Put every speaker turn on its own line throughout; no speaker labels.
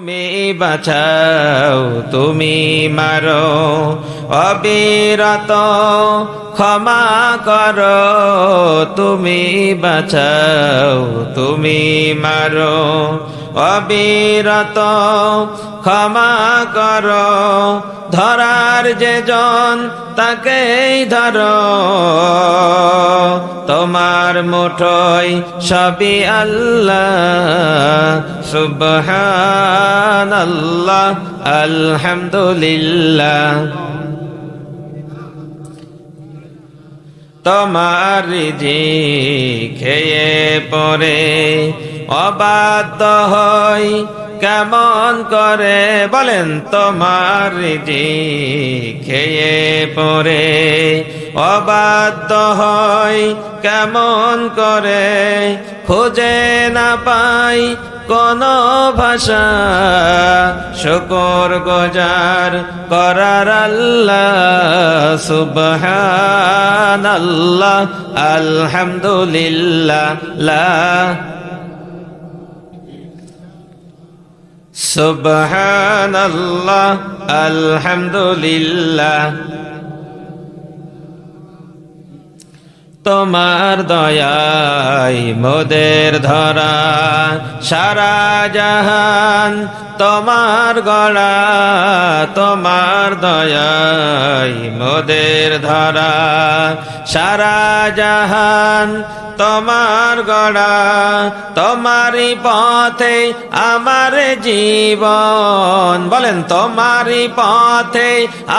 তুমি বাঁচাও তুমি মারো অবিরত ক্ষমা করো তুমি বাঁচাও তুমি মারো অবিরত ক্ষমা করো ধরার যে জন তাকেই ধরো তোমার মুঠোয় সবই আল্লাহ সুবহানাল্লাহ আলহামদুলিল্লাহ তোমার রিজিক খেয়ে পরে অবাধ্য হই কেমন করে বলেন তোমার রিজিক খেয়ে পরে অবাধ্য হই কেমন করে খুঁজে না পাই কোন ভাষা শুকর গুজার করার আল্লাহ সুবহানাল্লাহ আলহামদুলিল্লাহ লা সুবহানাল্লাহ আলহামদুলিল্লাহ তোমার দয়ায় মোদের ধরা সারা জাহান তোমার গড়া তোমার দয়ায় মোদের ধরা সারা জাহান তোমার গড়া তোমারই পথে আমার জীবন বলেন তোমারই পথে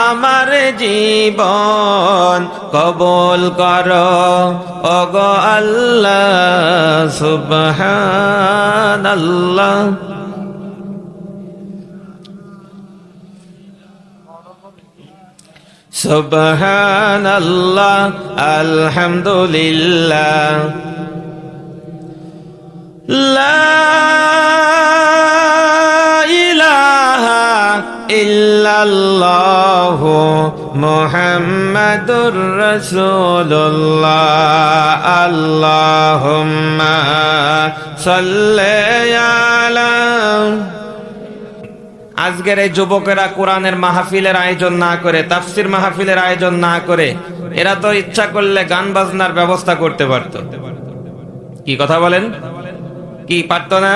আমার জীবন কবুল করো ওগো আল্লাহ সুবহানাল্লাহ সুবহানাল্লাহ আলহামদুলিল্লাহ লা ইলাহা ইল্লাল্লাহু মুহাম্মাদুর রাসূলুল্লাহ আল্লাহুম্মা সাল্লি আলা আজকের এই যুবকেরা কোরআনের মাহফিলের আয়োজন না করে তাফসির মাহফিলের আয়োজন না করে এরা তো ইচ্ছা করলে গান বাজনার ব্যবস্থা করতে পারত কি কথা বলেন কি পারতো না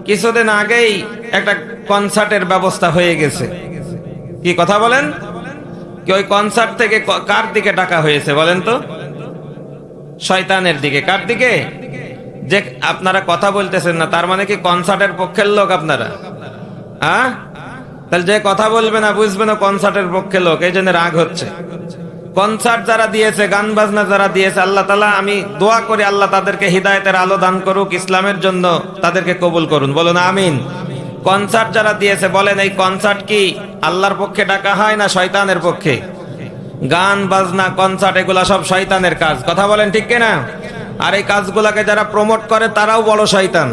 কিছুদিন আগেই একটা কনসার্টের ব্যবস্থা হয়ে গেছে কি কথা বলেন কি ওই কনসার্ট থেকে কার দিকে টাকা হয়েছে বলেন তো শয়তানের দিকে কার দিকে যে আপনারা কথা বলতেছেন না তার মানে কি কনসার্টের পক্ষের লোক আপনারা তাহলে যে কথা বলবে না বুঝবে না কনসার্টের পক্ষে লোক এই জন্য রাগ হচ্ছে কনসার্ট যারা দিয়েছে গান বাজনা যারা দিয়েছে আল্লাহ তাআলা আমি দোয়া করি আল্লাহ তাদেরকে হিদায়াতের আলো দান করুক ইসলামের জন্য তাদেরকে কবুল করুন বলুন আমিন কনসার্ট যারা দিয়েছে বলেন এই কনসার্ট কি আল্লাহর পক্ষে ডাকা হয় না শয়তানের পক্ষে গান বাজনা কনসার্ট এগুলা সব শয়তানের কাজ কথা বলেন ঠিক কিনা আর এই কাজগুলাকে যারা প্রমোট করে তারাও বড় শয়তান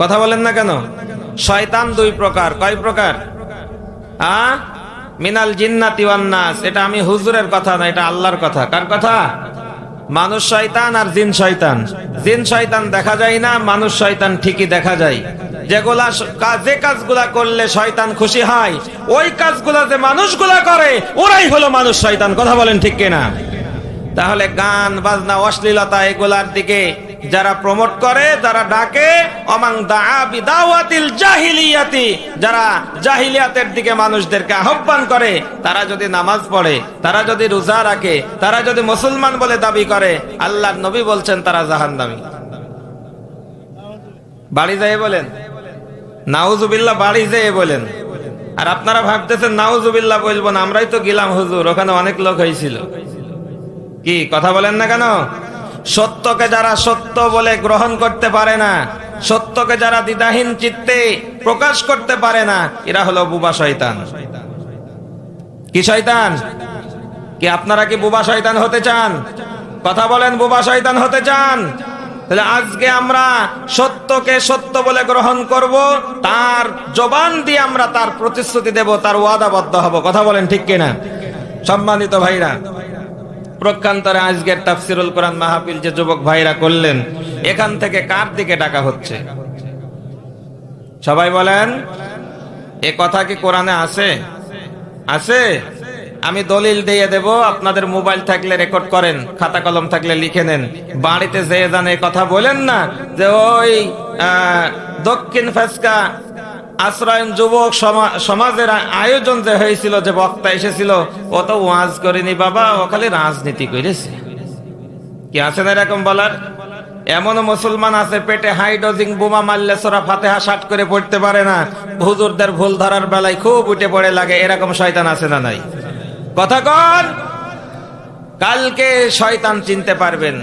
কথা বলেন না কেন শয়তান দুই প্রকার কয় প্রকার মিনাল জিন্নাতি ওয়ান নাস এটা আমি হুজুরের কথা না এটা আল্লাহর কথা কার কথা মানুষ শয়তান আর জিন শয়তান জিন শয়তান দেখা যায় না মানুষ শয়তান ঠিকই দেখা যায় যেগুলা যে কাজগুলা করলে শয়তান খুশি হয় ওই কাজগুলা যে মানুষগুলা করে ওরাই হলো মানুষ শয়তান কথা বলেন ঠিক কিনা তাহলে গান বাজনা অশ্লীলতা এগুলার দিকে যারা প্রমোট করে যারা ডাকে অমাং দাআ বিদাওয়াতিল জাহিলিয়াতি যারা জাহিলিয়াতের দিকে মানুষদেরকে আহ্বান করে তারা যদি নামাজ পড়ে তারা যদি রোজা রাখে তারা যদি মুসলমান বলে দাবি করে আল্লাহর নবী বলছেন তারা জাহান্নামী বাড়ি যায় বলেন নাউজুবিল্লাহ বাড়ি যায় বলেন আর আপনারা ভাবতেছেন নাউজুবিল্লাহ বলবো না আমরাই তো গেলাম হুজুর ওখানে অনেক লোক হয়েছিল কি কথা বলেন না কেন সত্যকে যারা সত্য বলে গ্রহণ করতে পারে না সত্যকে যারা দ্বিধাহীন চিত্তে প্রকাশ করতে পারে না এরা হলো বুবা শয়তান কি শয়তান কি আপনারা কি বুবা শয়তান হতে চান কথা বলেন বুবা শয়তান হতে চান তাহলে আজকে আমরা সত্যকে সত্য বলে গ্রহণ করব তার জবান দিয়ে আমরা তার প্রতিশ্রুতি দেব তার ওয়াদাবদ্ধ হব কথা বলেন ঠিক কিনা সম্মানিত ভাইরা প্রকান্তরে আজকের তাফসিরুল কোরআন মাহফিল যে যুবক ভাইরা করলেন এখান থেকে কার দিকে টাকা হচ্ছে সবাই বলেন, এ কথা কি কোরআনে আছে? আছে? আমি দলিল দিয়ে দেব, আপনাদের মোবাইল থাকলে রেকর্ড করেন, খাতা কলম থাকলে লিখে নেন। বাড়িতে যে জানে কথা বলেন না যে ওই দক্ষিণ ফেসকা আশ্রয়ন যুবক সমাজের আয়োজন যে হয়েছিল, যে বক্তা এসেছিল, ও তো ওয়াজ করেনি বাবা, ও খালি রাজনীতি করেছে। কি আছে না এরকম বলার? এমনও মুসলমান আছে পেটে হাইড্রোজিং বোমা মারলে সূরা ফাতিহা শাট করে পড়তে পারে না, হুজুরদের ভুল ধরার বেলায় খুব উঠে পড়ে লাগে। এরকম শয়তান আছে না নাই? কথা কন। কালকে শয়তান চিনতে পারবেন,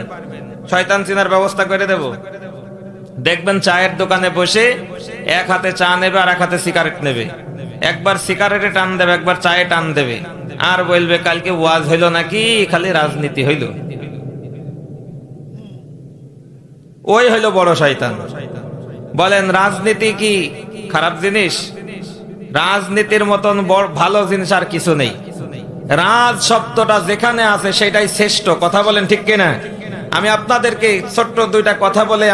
শয়তান চিনার ব্যবস্থা করে দেব। দেখবেন চায়ের দোকানে বসে এক হাতে চা নেবে আর এক হাতে সিগারেট নেবে, একবার সিগারেটে টান দেবে, একবার চায়ে টান দেবে, আর বলবে কালকে ওয়াজ হইল নাকি, খালি রাজনীতি হইল। ওই হইল বড় শয়তান। বলেন রাজনীতি কি খারাপ জিনিস? রাজনীতির মতন ভালো জিনিস আর কিছু নেই। রাজ শব্দটা যেখানে আছে সেটাই শ্রেষ্ঠ। কথা বলেন ঠিক কিনা? আমি আপনাদেরকে ছোট্ট দুইটা কথা বলে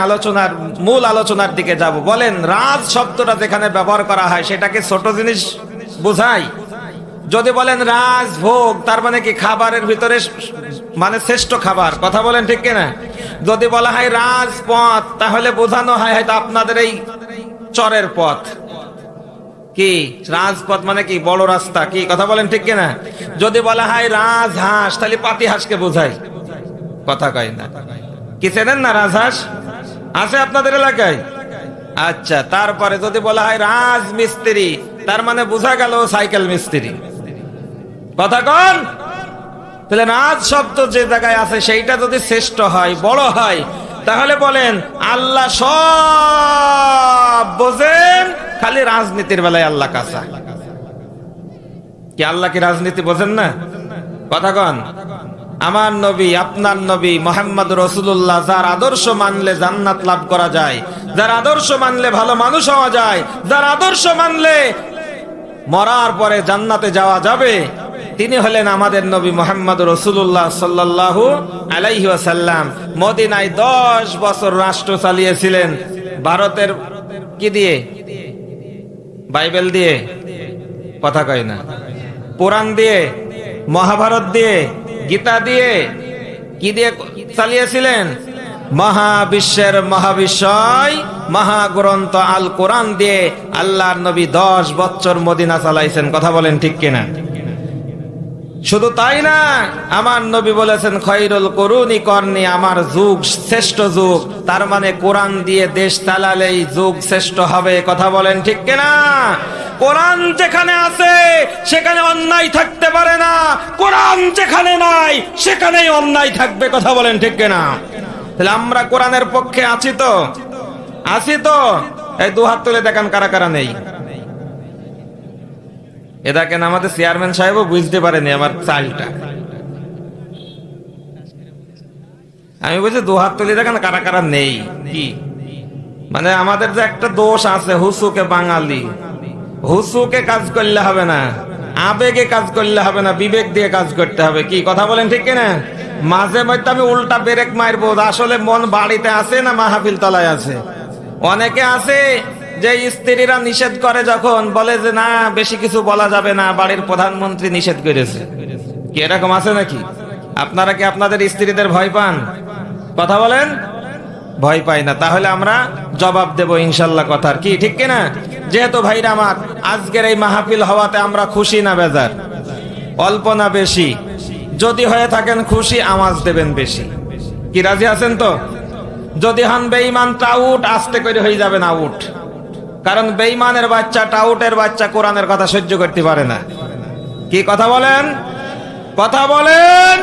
মূল আলোচনার দিকে যাব। বলেন রাজ শব্দটা যেখানে ব্যবহার করা হয় সেটাকে ছোট জিনিস বোঝায়? যদি বলেন রাজভোগ, তার মানে কি খাবারের ভিতরে মানে শ্রেষ্ঠ খাবার। কথা বলেন ঠিক কিনা? যদি বলা হয় রাজপথ, তাহলে বোঝানো হয় হয়তো আপনাদের এই চরের পথ। কি রাজপথ মানে কি? বড় রাস্তা। কি কথা বলেন ঠিক কিনা? যদি বলা হয় রাজহাঁস, তাহলে পাতি হাঁসকে বোঝায়। কথা কয় না। কি চেনেন না রাজহাঁস? আছে আপনাদের এলাকায়? আচ্ছা, তারপরে যদি বলা হয় রাজমিস্ত্রি, তার মানে বোঝা গেল সাইকেল মিস্ত্রি। কথা কন। তাহলে রাজ শব্দ যে জায়গায় আছে সেইটা যদি শ্রেষ্ঠ হয়, বড় হয়, তাহলে বলেন আল্লাহ সব বোঝেন, খালি রাজনীতির বেলায় আল্লাহ কাঁচা। কি আল্লাহ কি রাজনীতি বোঝেন না? কথা কন। আমার নবী, আপনার নবী মুহাম্মদ রাসূলুল্লাহ, যার আদর্শ মানলে জান্নাত লাভ করা যায়, যার আদর্শ মানলে ভালো মানুষ হওয়া যায়, যার আদর্শ মানলে মরার পরে জান্নাতে যাওয়া যাবে, তিনি হলেন আমাদের নবী মুহাম্মদ রাসূলুল্লাহ সাল্লাল্লাহু আলাইহি ওয়াসাল্লাম। মদিনায় 10 বছর রাষ্ট্র চালিয়েছিলেন। ভারতের কি দিয়ে? বাইবেল দিয়ে। কথা কয় না। কোরআন দিয়ে, মহাভারত দিয়ে, গীতা দিয়ে। কি দিয়ে চালিয়েছিলেন? মহাবিশ্বের মহাবিশ্বয় মহাগ্রন্থ আল কোরআন দিয়ে আল্লাহর নবী 10 বছর মদিনা চালাইছেন। কথা বলেন ঠিক কিনা? শুধু তাই না, আমার নবী বলেছেন খৈরুল কুরুনি করনি, আমার যুগ শ্রেষ্ঠ যুগ। তার মানে কোরআন দিয়ে দেশ চালালেই যুগ শ্রেষ্ঠ হবে। কথা বলেন ঠিক কিনা? কোরআন যেখানে আছে সেখানে অন্যায় থাকতে পারে না, কোরআন যেখানে নাই সেখানেই অন্যায় থাকবে। কথা বলেন ঠিক কিনা? তাহলে আমরা কোরআনের পক্ষে আছি তো? আছি তো? এই দুহাত তুলে দেখান কারা কারা নেই। এ দেখেন আমাদের চেয়ারম্যান সাহেবও বুঝতে পারেনি আমার চালটা। আমি বলছি দুহাত তুলে দেখেন কারা কারা নেই। কি মানে আমাদের যে একটা দোষ আছে, হুসুকে বাঙালি। হুসুকে কাজ করলে হবে না, আবেগে কাজ করলে হবে না, বিবেক দিয়ে কাজ করতে হবে। কি কথা বলেন ঠিক কিনা? মাঝে মধ্যে আমি উল্টা ব্রেক মারবো, আসলে মন বাড়িতে আছে না মাহফিল তলায় আছে। অনেকে আছে যে স্ত্রীরা নিষেধ করে, যখন বলে যে না বেশি কিছু বলা যাবে না, বাড়ির প্রধানমন্ত্রী নিষেধ করেছে। কি এরকম আছে নাকি? আপনারা কি আপনাদের স্ত্রীদের ভয় পান? কথা বলেন। ভয় পাই না, তাহলে আমরা জবাব দেব ইনশাল্লাহ কথার। কি ঠিক কিনা? যেহেতু ভাইরা আমার, আজকের এই মাহফিল হওয়াতে আমরা খুশি না বেজার? অল্প না বেশি? যদি হয়ে থাকেন খুশি, আওয়াজ দেবেন বেশি। কি রাজি আছেন তো? যদি হন বেঈমান টাউট, আস্তে করে হয়ে যাবেন আউট। কারণ বেঈমানের বাচ্চা, টাউটের বাচ্চা কোরআনের কথা সহ্য করতে পারে না। কি কথা বলেন? কথা বলেন।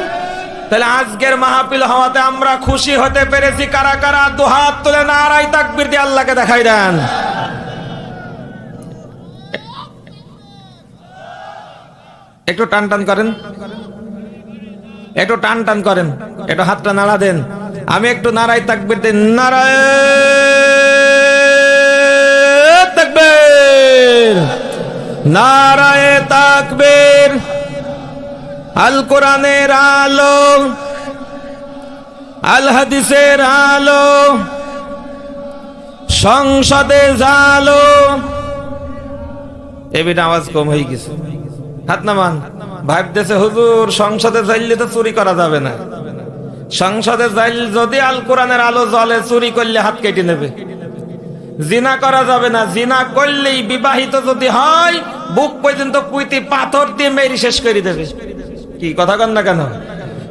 তাহলে আজকের মাহফিল হওয়াতে আমরা খুশি হতে পেরেছি। কারা কারা দুহাত তুলে নারায়ে তাকবীর দিয়ে আল্লাহকে দেখাই দেন। একটু টান টান করেন, একটু টান টান করেন, একটু হাতটা নাড়া দেন। আমি একটু নারায়ে তাকবীর দেন। নারায়ে তাকবীর, নারায়ে তাকবীর। আল কোরআনের আলো, আল হাদিসের আলো, সংসদে জালো, এবিটা আওয়াজ কম হয়ে গেছে। হাত নামান। ভাবতেছে হুজুর সংসদে যাইলে তো চুরি করা যাবে না, সংসদে যাইলে যদি আল কোরআনের আলো জ্বলে চুরি করলে হাত কেটে নেবে, জিনা করা যাবে না, জিনা করলেই বিবাহিত যদি হয় বুক পর্যন্ত কুইতি পাথর দিয়ে মেরে শেষ করে দেবে। কি কথা কন না কেন?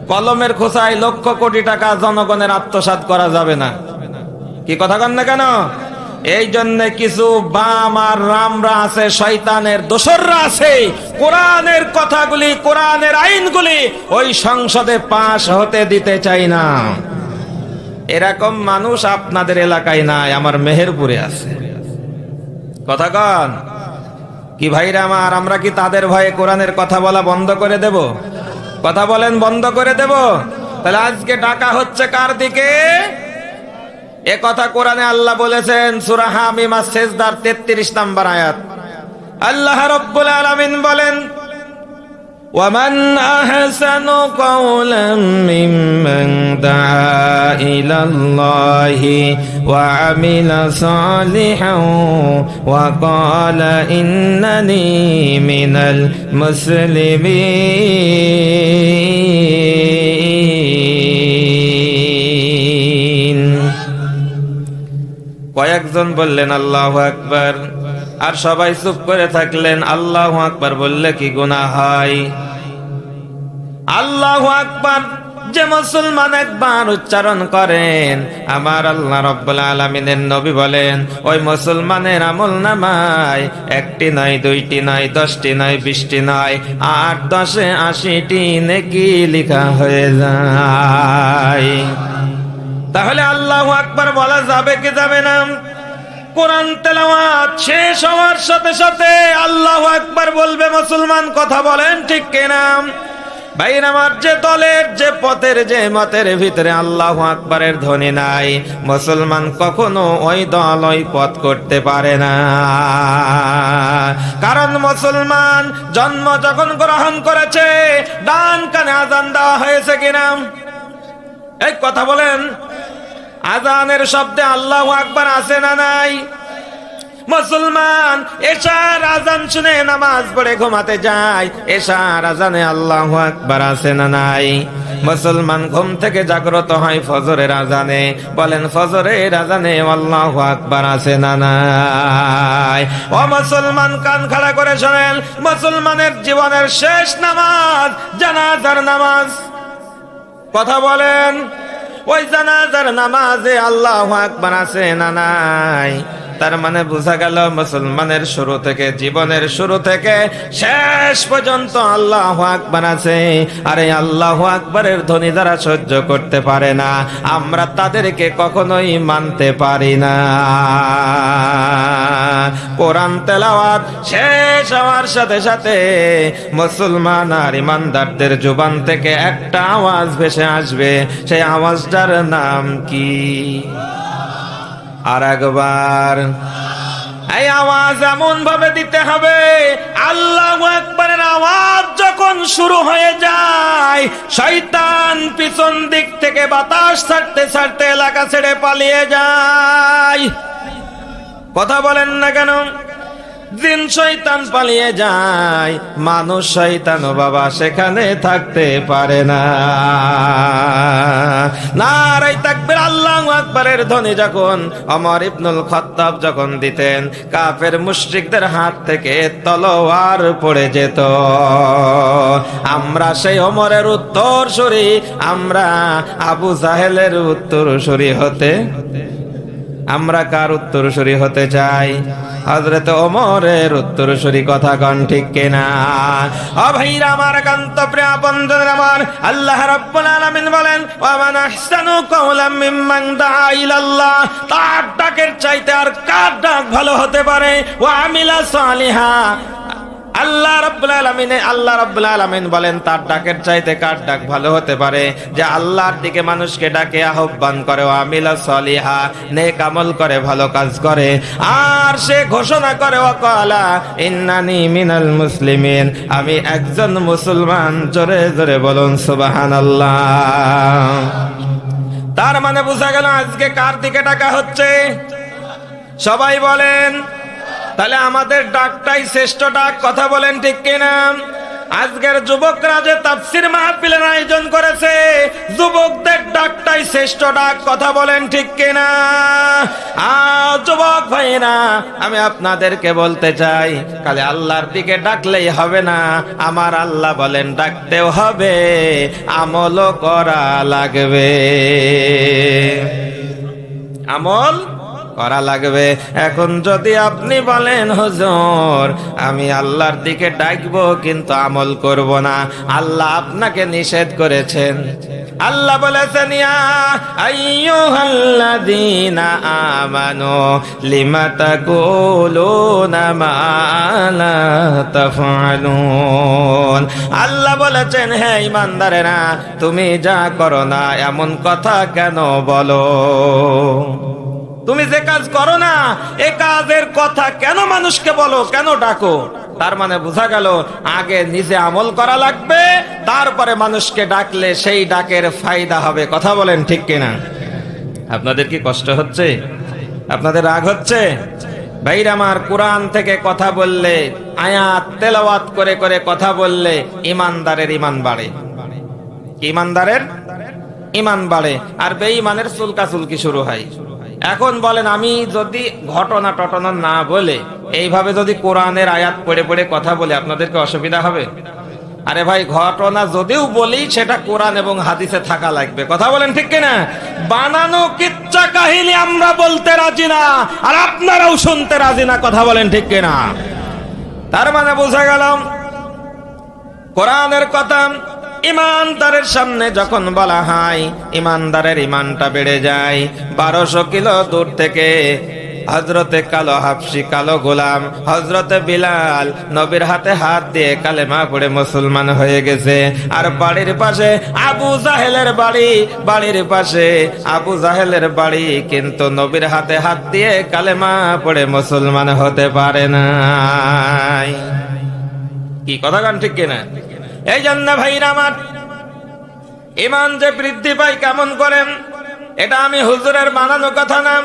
কলমের খোঁচায় লক্ষ কোটি টাকা জনগণের আত্মসাৎ করা যাবে না। কি কথা কন না কেন? এই জন্য কিছু বাম আর রামরা আছে, শয়তানের দোসররা আছে, কোরআনের কথাগুলি, কোরআনের আইনগুলি ওই সংসদে পাশ হতে দিতে চাই না। এরকম মানুষ আপনাদের এলাকায় নাই, আমার মেহেরপুরে আছে। কথা কন কি ভাইরা আমার? আমরা কি তাদের ভয়ে কোরআনের কথা বলা বন্ধ করে দেব? কথা বলেন, বন্ধ করে দেব? তাহলে আজকে ডাকা হচ্ছে কার দিকে? এ কথা কোরআনে আল্লাহ বলেছেন, সূরা হামিম সেজদার 33 নম্বর আয়াত। আল্লাহ রাব্বুল আলামিন বলেন, وَمَنْ أَحْسَنُ قَوْلًا مِّمَّنْ دَعَا إِلَى اللَّهِ وَعَمِلَ صَالِحًا وَقَالَ إِنَّنِي مِنَ الْمُسْلِمِينَ। কয়েকজন বললেন আল্লাহু আকবার, আর সবাই চুপ করে থাকলেন। আল্লাহু আকবার বললে কি গুনাহ হয়? আল্লাহু আকবার যে মুসলমান একবার উচ্চারণ করেন, আমার আল্লাহ রাব্বুল আলামিনের নবী বলেন, ওই মুসলমানের আমলনামায় একটি নয়, দুইটি নয়, 10টি নয়, 20টি নয়, 8, 10, 80টি নেকি লেখা হয়ে যায়। তাহলে আল্লাহু আকবার বলা যাবে কি যাবে না? কোরআন তেলাওয়াত শেষ হওয়ার সাথে সাথে আল্লাহু আকবার বলবে মুসলমান। কথা বলেন ঠিক কিনা? ভাইরা আমার, যে দলের, যে পথের, যে মতের ভিতরে আল্লাহু আকবারের ধ্বনি নাই, মুসলমান কখনো ওই দল, ওই পথ করতে পারে না। কারণ মুসলমান জন্ম যখন গ্রহণ করেছে, ডান কানে আজান দেওয়া হয়েছে কিনা? এই কথা বলেন, আজানের শব্দে আল্লাহু আকবার আছে না নাই? মুসলমান এশার আজান শুনে নামাজ পড়ে ঘুমাতে যায়, এশার আজানে আল্লাহু আকবার আছে না নাই? মুসলমান ঘুম থেকে জাগ্রত হয় ফজরের আজানে, বলেন ফজরের আজানে আল্লাহু আকবার আছে না নাই? ও মুসলমান কান খাড়া করে শোনেন, মুসলমানের জীবনের শেষ নামাজ জানাজার নামাজ। কথা বলেন, ওই জানাজার নামাজে আল্লাহু আকবার আছে না নাই? তার মানে বোঝা গেল মুসলমানের শুরু থেকে, জীবনের শুরু থেকে শেষ পর্যন্ত আল্লাহু আকবার আছে। আর এই আল্লাহু আকবারের ধ্বনি যারা সহ্য করতে পারে না, আমরা তাদেরকে কখনোই মানতে পারি না। কোরআন তেলাওয়াত শেষ হওয়ার সাথে সাথে মুসলমান আর ইমানদারদের জবান থেকে একটা আওয়াজ ভেসে আসবে, সেই আওয়াজটার নাম কি? আর একবার এই আওয়াজ এমন ভাবে দিতে হবে, আল্লাহু আকবারের আওয়াজ যখন শুরু হয়ে যায়, শয়তান পিছন দিক থেকে বাতাস ছাড়তে ছাড়তে এলাকা ছেড়ে পালিয়ে যায়। কথা বলেন না কেন? জিন শয়তান পালিয়ে যায়, মানুষ শয়তানও বাবা সেখানে থাকতে পারে না। নারে তাকবীর, আল্লাহু আকবারের ধ্বনি যখন ওমর ইবনুল খাত্তাব যখন দিতেন, কাফের মুশরিকদের হাত থেকে তলোয়ার পড়ে যেত। আমরা সেই ওমরের উত্তরসূরি, আমরা আবু জাহেলের উত্তরসূরি হতে, আমরা কার উত্তরসূরি হতে চাই? হযরত ওমরের উত্তরসূরি। কথা কন ঠিক কিনা? ও ভাইরা আমার, একান্ত প্রিয় বন্ধুরা আমার, আল্লাহ রাব্বুল আলামিন বলেন, ওয়া মান আহসানু কাওলাম মিম্মান দাআ ইলাল্লাহ। তার ডাকের চাইতে আর কার ডাক ভালো হতে পারে? ওয়া আমিলা সালিহা। আল্লাহ রাব্বুল আলামিন বলেন, তার ডাকের চাইতে কার ডাক ভালো হতে পারে? যে আল্লাহর দিকে মানুষকে ডাকে, আহ্বান করে, ও আমিলা সলিহা, নেক আমল করে, ভালো কাজ করে, আর সে ঘোষণা করে, ওয়াকালা ইন্নানি মিনাল মুসলিমিন, আমি একজন মুসলমান। জোরে জোরে বলুন সুবহানাল্লাহ। তার মানে বোঝা গেল আজকে কার দিকে ডাকা হচ্ছে? সবাই বলেন। তাহলে আমাদের ডাকটাই শ্রেষ্ঠ ডাক, কথা বলেন ঠিক কিনা? আজকের যুবকরা যে তাফসীর মাহফিলের আয়োজন করেছে, যুবকদের ডাকটাই শ্রেষ্ঠ ডাক, কথা বলেন ঠিক কিনা? যুবক ভাইরা, আমি আপনাদেরকে বলতে চাই, খালি আল্লাহর দিকে ডাকলেই হবে না, আমার আল্লাহ বলেন ডাকতেও হবে, আমলও করা লাগবে, আমল করা লাগবে। এখন যদি আপনি বলেন হুজুর আমি আল্লাহর দিকে ডাকবো কিন্তু আমল করব না, আল্লাহ আপনাকে নিষেধ করেছেন। আল্লাহ বলেছেন ইয়া আইয়ুহাল্লাযীনা আমানু লিমা তাকুলুনা মা লা তাফআলুন। আল্লাহ বলেছেন হে ঈমানদারেরা, তুমি যা করো না এমন কথা কেন বলো? তুমি যে কাজ করো না এ কাজের কথা কেন মানুষকে বলো, কেন ডাকো? তার মানে বোঝা গেল আগে নিজে আমল করা লাগবে, তারপরে মানুষকে ডাকলে সেই ডাকের ফায়দা হবে, কথা বলেন ঠিক কিনা? আপনাদের কি কষ্ট হচ্ছে? আপনাদের রাগ হচ্ছে? ভাইরা আমার, কোরআন থেকে কথা বললে, আয়াত তেলাওয়াত করে করে কথা বললে ইমানদারের ইমান বাড়ে। ইমানদারের ইমান বাড়ে, আর বেঈমানের চুলকাচুলকি শুরু হয়। এখন বলেন, আমি যদি ঘটনা টটনা না বলে এইভাবে যদি কোরআনের আয়াত পড়ে পড়ে কথা বলে আপনাদেরকে অসুবিধা হবে? আরে ভাই, ঘটনা যদিও বলি সেটা কোরআন এবং হাদিসে থাকা লাগবে, কথা বলেন ঠিক কিনা? বানানো কিচ্ছা কাহিনী আমরা বলতে রাজি না, আর আপনারাও শুনতে রাজি না, কথা বলেন ঠিক কিনা? তার মানে বোঝা গেল কোরআনের কথা ইমানদারের সামনে যখন বলা হয়, ইমানদারের ইমানটা বেড়ে যায়। 1200 কিলো দূর থেকে হযরতে কালো হাবশী, কালো গোলাম হযরতে বিলাল নবীর হাতে হাত দিয়ে কালেমা পড়ে মুসলমান হয়ে গেছে। আর বাড়ির পাশে আবু জাহেলের বাড়ি, বাড়ির পাশে আবু জাহেলের বাড়ি, কিন্তু নবীর হাতে হাত দিয়ে কালেমা পড়ে মুসলমান হতে পারে না। কি কথা গান ঠিক কিনা? এই জন্য ভাইরা আমার, ইমান যে বৃদ্ধি পায় কেমন করেন, এটা আমি হুজুরের বানানো কথা না,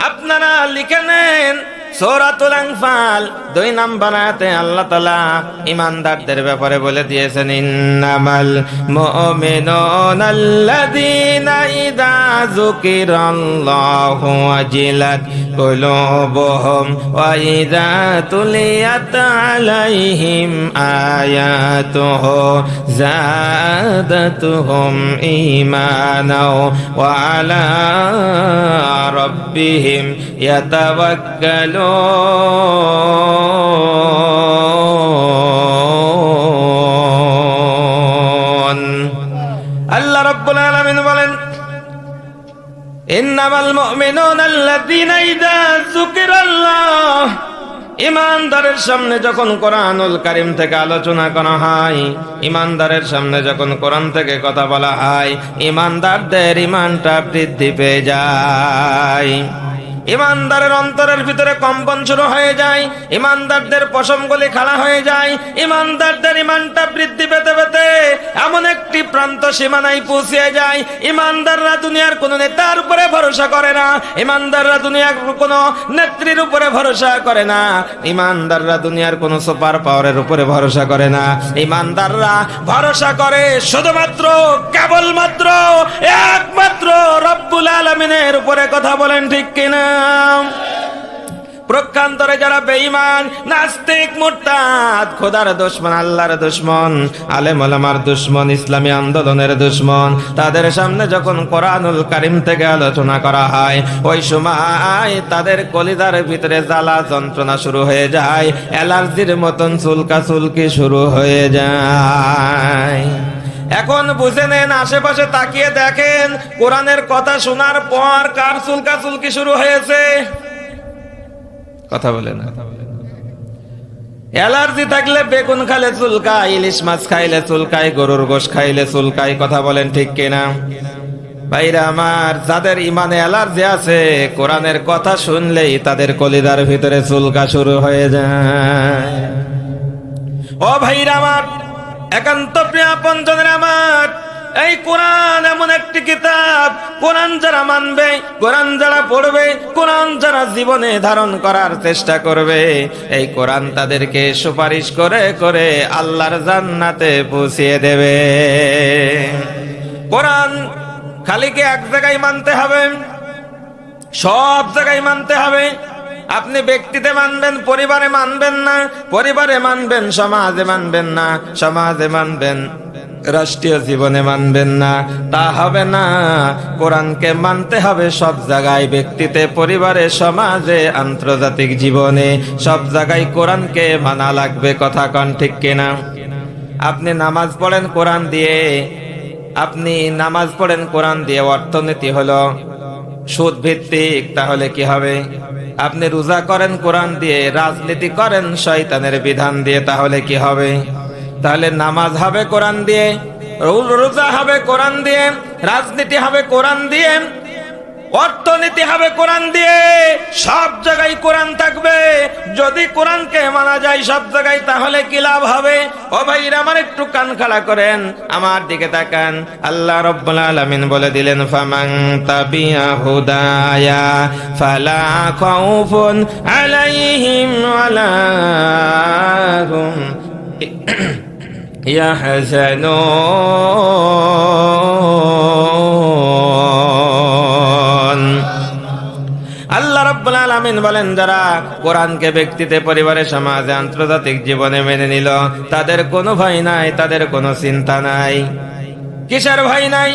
আপনারা লিখে নেন। সূরাতুল আনফাল 2 নম্বর আয়াতে আল্লাহ তাআলা ইমানদারদের ব্যাপারে বলে দিয়েছেন, ইন্নামাল মুমিনুনা আল্লাযীনা ইযা যুকিরাল্লাহু ওয়াজিলাত কুলুবুহুম ওয়া ইযা তুলিয়াত আলাইহিম আয়াতুহু যাদাতুহুম ঈমানাও ওয়া আলা রাব্বিহিম ইয়াতাওয়াক্কালুন। আল্লাহ রাব্বুল আলামিন বলেন, ইন্নামাল মুমিনুনা আল্লাযীনা ইযা যুকিরাল্লাহ, ইমানদারের সামনে যখন কোরআনুল কারীম থেকে আলোচনা করা হয়, ইমানদারের সামনে যখন কোরআন থেকে কথা বলা হয়, ইমানদারদের ইমানটা বৃদ্ধি পেয়ে যায়। ইমানদারের অন্তরের ভিতরে কম্পন শুরু হয়ে যায়, ইমানদারদের পশমগুলি খাড়া হয়ে যায়, ইমানদারদের ইমানটা বৃদ্ধি পেতে পেতে এমন একটি প্রান্ত সীমানায় পৌঁছে যায়, ইমানদাররা দুনিয়ার কোন নেতার উপরে ভরসা করে না, ইমানদাররা দুনিয়ার কোন নেত্রীর উপরে ভরসা করে না, ইমানদাররা দুনিয়ার কোন সুপার পাওয়ারের উপরে ভরসা করে না, ইমানদাররা ভরসা করে শুধুমাত্র কেবলমাত্র একমাত্র রব্বুল আলামিনের উপরে, কথা বলেন ঠিক কিনা? প্রকান্তরে যারা বেঈমান, নাস্তিক, মুরতাদ, খোদার দুশমন, আল্লাহর দুশমন, আলেম ওলামার দুশমন, ইসলামী আন্দোলনের দুশমন, তাদের সামনে যখন কোরআনুল কারীম থেকে আলোচনা করা হয়, ওই সময় তাদের কলিজার ভিতরে জ্বালা যন্ত্রণা শুরু হয়ে যায়, অ্যালার্জির মতন চুলকাচুলকি শুরু হয়ে যায়। এখন বুঝে নেন, আশেপাশে তাকিয়ে দেখেন, কোরআনের কথা শোনার পর কার চুলকাচুলকি শুরু হয়েছে? কথা বলে না। অ্যালার্জি থাকলে বেগুন খাইলে চুলকায়, ইলিশ মাছ খাইলে চুলকায়, গরুর গোশ খাইলে চুলকায়, কথা বলেন ঠিক কিনা? ভাইরা আমার, যাদের ইমানে অ্যালার্জি আছে, কোরআনের কথা শুনলেই তাদের কলিজার ভিতরে চুলকা শুরু হয়ে যায়। ও ভাইরা আমার, একান্ত প্রিয় আপনজনের আমার, এই কোরআন এমন একটি কিতাব, কোরআন যারা মানবে, কোরআন যারা পড়বে, কোরআন যারা জীবনে ধারণ করার চেষ্টা করবে, এই কোরআন তাদেরকে সুপারিশ করে করে আল্লাহর জান্নাতে পৌঁছিয়ে দেবে। কোরআন খালি কি এক জায়গায় মানতে হবে? সব জায়গায় মানতে হবে। আপনি ব্যক্তিতে মানবেন, পরিবারে মানবেন না, পরিবারে মানবেন, সমাজে মানবেন না, সমাজে মানবেন, রাষ্ট্রীয় জীবনে মানবেন না, তা হবে না। কোরআনকে মানতে হবে সব জায়গায়, ব্যক্তিতে, পরিবারে, সমাজে, আন্তর্জাতিক জীবনে, সব জায়গায় কোরআনকে মানা লাগবে। কথা কন ঠিক কিনা? আপনি নামাজ পড়েন কোরআন দিয়ে, আপনি নামাজ পড়েন কোরআন দিয়ে, অর্থনীতি হলো সুদ ভিত্তিক, তাহলে কি হবে? আপনি রোজা করেন কোরআন দিয়ে, রাজনীতি করেন শয়তানের বিধান দিয়ে, তাহলে কি হবে? তাহলে নামাজ হবে কোরআন দিয়ে, রোজা হবে কোরআন দিয়ে, রাজনীতি হবে কোরআন দিয়ে, অর্থনীতি হবে কোরআন দিয়ে, সব জায়গায় কোরআন থাকবে। যদি কোরআনকে মানা যায় সব জায়গায়, তাহলে কি লাভ হবে? ও ভাইরা আমার, একটু কান খাড়া করেন, আমার দিকে তাকান। আল্লাহ রাব্বুল আলামিন বলে দিলেন, ফামান তাবিয়া হুদায়া ফালা খাউফুন আলাইহিম ওয়ালা হুম ইয়াহজানুন। আল্লাহ রাব্বুল আলামিন বলেন, যারা কোরআনকে ব্যক্তিতে, পরিবারে, সমাজে, আন্তর্জাতিক জীবনে মেনে নিল, তাদের কোনো ভয় নাই, তাদের কোনো চিন্তা নাই। কিসের ভয় নাই?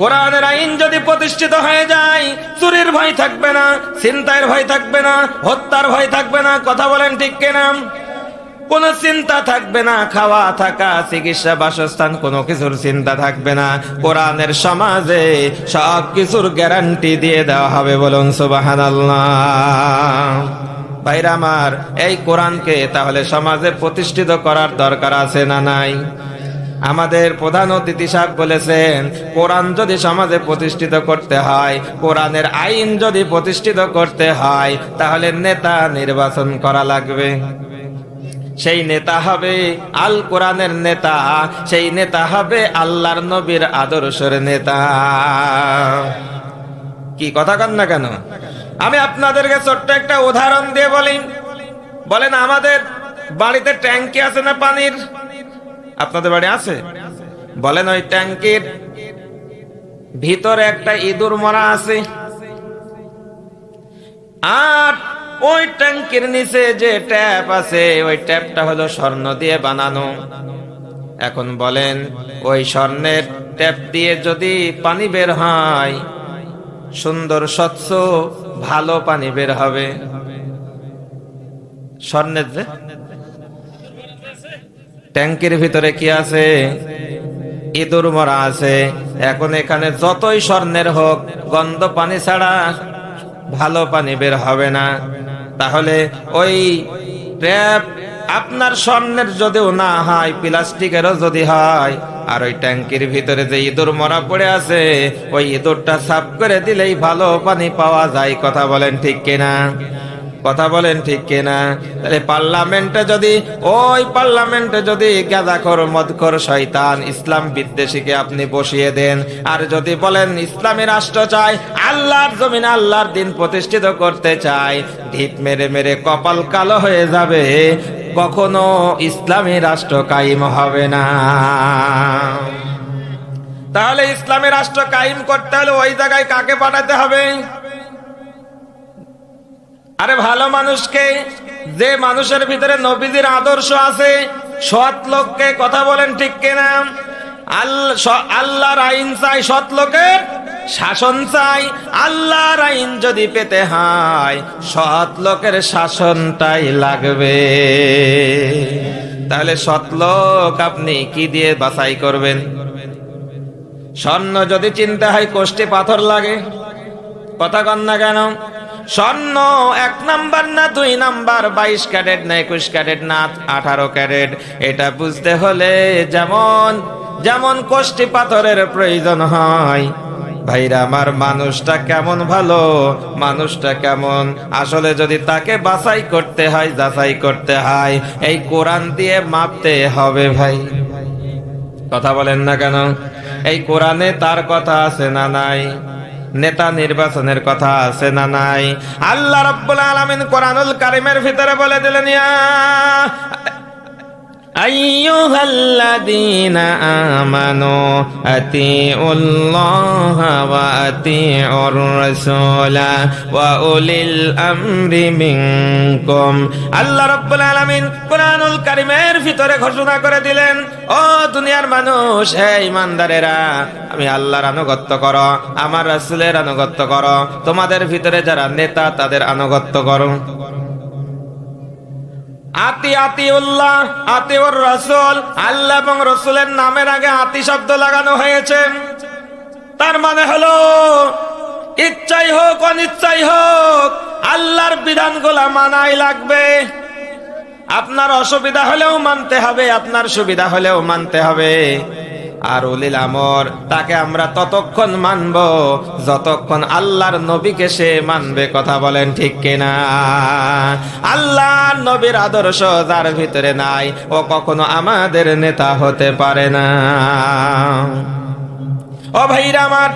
কোরআনের আইন যদি প্রতিষ্ঠিত হয়ে যায়, চুরির ভয় থাকবে না, ছিনতাইয়ের ভয় থাকবে না, হত্যার ভয় থাকবে না। কথা বলেন ঠিক কিনা? কোনো চিন্তা থাকবে না, খাওয়া থাকা, চিকিৎসা, বাসস্থান, কোনো কিছুর চিন্তা থাকবে না। কোরআনের সমাজে সব কিছুর গ্যারান্টি দিয়ে দেওয়া হবে। বলুন সুবহানাল্লাহ। ভাইরা আমার, এই কোরআনকে তাহলে সমাজে প্রতিষ্ঠিত করার দরকার আছে না নাই? আমাদের প্রধান অতিথি সাহেব বলেছেন, কোরআন যদি সমাজে প্রতিষ্ঠিত করতে হয়, কোরআনের আইন যদি প্রতিষ্ঠিত করতে হয়, তাহলে নেতা নির্বাচন করা লাগবে। সেই নেতা হবে আল কোরআনের নেতা, সেই নেতা হবে আল্লাহর নবীর আদর্শের নেতা। কি কথা কন না কেন? আমি আপনাদেরকে ছোট্ট একটা উদাহরণ দিয়ে বলি। বলেন, আমাদের বাড়িতে ট্যাঙ্কি আছে না পানির? আপনাদের বাড়ি আছে? বলেন, ওই ট্যাঙ্কির ভিতরে একটা ইঁদুর মরা আছে, আর ওই ট্যাঙ্কির নিচে যে ট্যাপ আছে, ওই ট্যাপটা হলো স্বর্ণ দিয়ে বানানো। এখন বলেন, ওই স্বর্ণের ট্যাপ দিয়ে যদি পানি বের হয়, সুন্দর স্বচ্ছ ভালো পানি বের হবে। স্বর্ণের যে ট্যাঙ্কির ভিতরে কি আছে? ইঁদুর মরা আছে। এখন এখানে যতই স্বর্ণের হোক, গন্ধ পানি ছাড়া ভালো পানি বের হবে না। তাহলে ওই ট্যাপ আপনার স্বর্ণের যদিও না হয়, প্লাস্টিকেরও যদি হয়, আর ওই ট্যাঙ্কির ভিতরে যে ইঁদুর মরা পড়ে আছে, ওই ইঁদুরটা সাফ করে দিলেই ভালো পানি পাওয়া যায়। কথা বলেন ঠিক কিনা? কথা বলেন ঠিক কিনা? তাহলে পার্লামেন্টে যদি গাঁজাখোর, মদখোর, শয়তান, ইসলাম বিদ্বেষীকে আপনি বসিয়ে দেন, আর যদি বলেন ইসলামী রাষ্ট্র চাই, আল্লাহর জমিন, আল্লাহর দিন প্রতিষ্ঠিত করতে চাই, ঢিপ মেরে মেরে কপাল কালো হয়ে যাবে, কখনো ইসলামী রাষ্ট্র কায়েম হবে না। তাহলে ইসলামী রাষ্ট্র কায়েম করতে হলে ওই জায়গায় কাকে পাঠাতে হবে? আরে ভালো মানুষকে, যে মানুষের ভিতরে নবীজির আদর্শ আছে, সৎ লোককে। কথা বলেন ঠিক কিনা? আল্লাহর আইন চাই, সৎ লোকের শাসন চাই। আল্লাহর আইন যদি পেতে হয়, সৎ লোকের শাসনটাই লাগবে। তাহলে সৎ লোক আপনি কি দিয়ে বাছাই করবেন? স্বর্ণ যদি চিনতে হয়, কোষ্ঠী পাথর লাগে। কথা কন না কেন? স্বর্ণ 1 নাম্বার না 2 নাম্বার, 22 ক্যারেট না 21 ক্যারেট না 18 ক্যারেট, এটা বুঝতে হলে যেমন কোষ্ঠী পাথরের প্রয়োজন হয়। ভাইরা আমার, মানুষটা কেমন ভালো, মানুষটা কেমন, আসলে যদি তাকে বাছাই করতে হয়, যাচাই করতে হয়, এই কোরআন দিয়ে মাপতে হবে ভাই। কথা বলেন না কেন? এই কোরআনে তার কথা আছে না নাই? নেতা নির্বাচনের কথা আছে না নাই? আল্লাহ রাব্বুল আলামিন কোরআনুল কারীমের ভিতরে বলে দিলেন, ইয়া আইয়ুহাল্লাযীনা আমানু আতিউল্লাহা ওয়া আতিউর রাসূলা ওয়া উলিল আমরি মিনকুম। আল্লাহ রাব্বুল আলামিন কোরআনুল কারীমের ভিতরে ঘোষণা করে দিলেন, ও দুনিয়ার মানুষ, হে ঈমানদারেরা, আমি আল্লাহর আনুগত্য করো, আমার রাসূলের আনুগত্য করো, তোমাদের ভিতরে যারা নেতা তাদের আনুগত্য করো। আতিউল্লাহ, আতিউর রাসূল, আল্লাহ এবং রাসূলের নামের আগে আতি শব্দ লাগানো হয়েছে। তার মানে হলো ইচ্ছাই হোক অনিচ্ছাই হোক আল্লাহর বিধানগুলো মানাই লাগবে। আপনার অসুবিধা হলেও মানতে হবে, আপনার সুবিধা হলেও মানতে হবে। আর উলিল আমর, তাকে আমরা ততক্ষণ মানব যতক্ষণ আল্লাহর নবীকে সে মানবে। কথা বলেন ঠিক কিনা? আল্লাহর নবীর আদর্শ যার ভিতরে নাই, ও কখনো আমাদের নেতা হতে পারে না। ও ভাইরা আমার,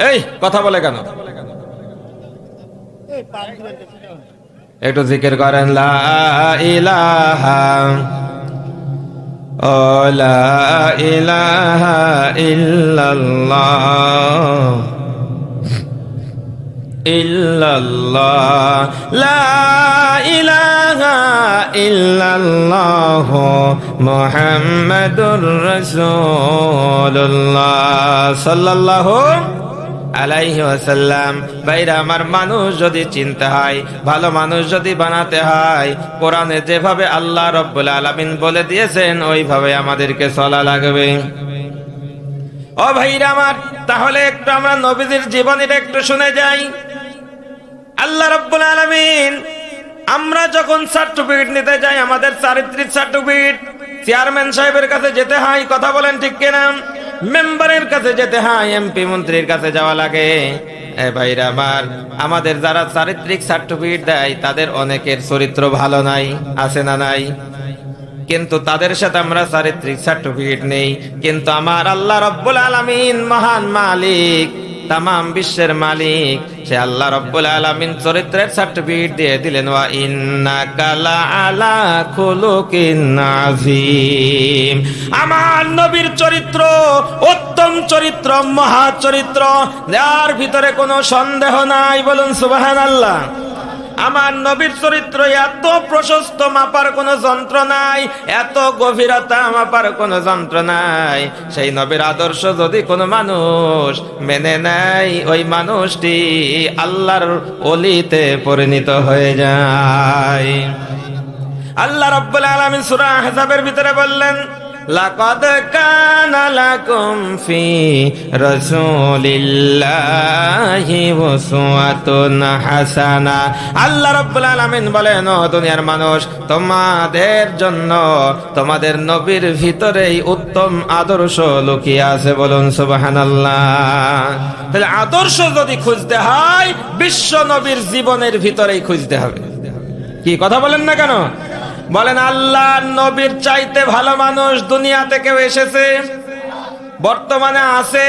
এই কথা বলে কেন? একটু জিকির করেন, লা ইলাহা ও লা ইলাহা ইল্লাল্লাহ ইল্লাল্লাহ লা ইলাহা ইল্লাল্লাহ মুহাম্মাদুর রাসূলুল্লাহ সাল্লাল্লাহু আলাইহি ওয়াসাল্লাম। ভাইরা আমার, মানুষ যদি চিনতে হয়, ভালো মানুষ যদি বানাতে হয়, কোরআনে যেভাবে আল্লাহ রাব্বুল আলামিন বলে দিয়েছেন ওইভাবে আমাদেরকে চলা লাগবে। ও ভাইরা আমার, তাহলে একটু আমরা নবীজির জীবনীটা একটু শুনে যাই। আল্লাহ রাব্বুল আলামিন, আমরা যখন সার্টিফিকেট নিতে যাই, আমাদের চারিত্রিক সার্টিফিকেট চেয়ারম্যান সাহেবের কাছে যেতে হয়। কথা বলেন ঠিক কিনা? মেম্বারের কাছে যেতে হয়, এমপি মন্ত্রীর কাছে যাওয়া লাগে। এ ভাইরা আমার, আমাদের যারা চারিত্রিক সার্টিফিকেট দেয় তাদের অনেকের চরিত্র ভালো নাই, আছে না নাই? কিন্তু তাদের সাথে আমরা চারিত্রিক সার্টিফিকেট নেই। কিন্তু আমার আল্লাহ রাব্বুল আলামিন মহান মালিক, তামাম বিশ্বের মালিক, সে আল্লাহ রাব্বুল আলামিন চরিত্রের সার্টিফিকেট দিয়ে দিলেন, ওয়া ইন্নাকা লাআলা খুলুকিন আযীম। আমার নবীর চরিত্র উত্তম চরিত্র, মহা চরিত্র, যার ভিতরে কোনো সন্দেহ নাই। বলুন সুবহানাল্লাহ। আমার নবীর চরিত্র এত প্রশস্ত, মাপার কোনো যন্ত্র নাই, এত গভীরতা, মাপার কোনো যন্ত্র নাই। সেই নবীর আদর্শ যদি কোনো মানুষ মেনে নেয়, ওই মানুষটি আল্লাহর ওলিতে পরিণত হয়ে যায়। আল্লাহ রাব্বুল আলামিন সূরা আহজাবের ভিতরে বললেন, লাকাদ কানা লাকুম ফি রাসূলিল্লাহি উসওয়াতুন হাসানা। আল্লাহ রাব্বুল আলামিন বলেন, ও দুনিয়ার মানুষ, তোমাদের জন্য তোমাদের নবীর ভিতরেই উত্তম আদর্শ লুকিয়ে আছে। বলুন সুবহানাল্লাহ। তাহলে আদর্শ যদি খুঁজতে হয়, বিশ্ব নবীর জীবনের ভিতরেই খুঁজতে হবে। কি কথা বলেন না কেন? বলেন, আল্লাহ নবীর চাইতে ভালো মানুষ দুনিয়াতে কেউ এসেছে? বর্তমানে আছে,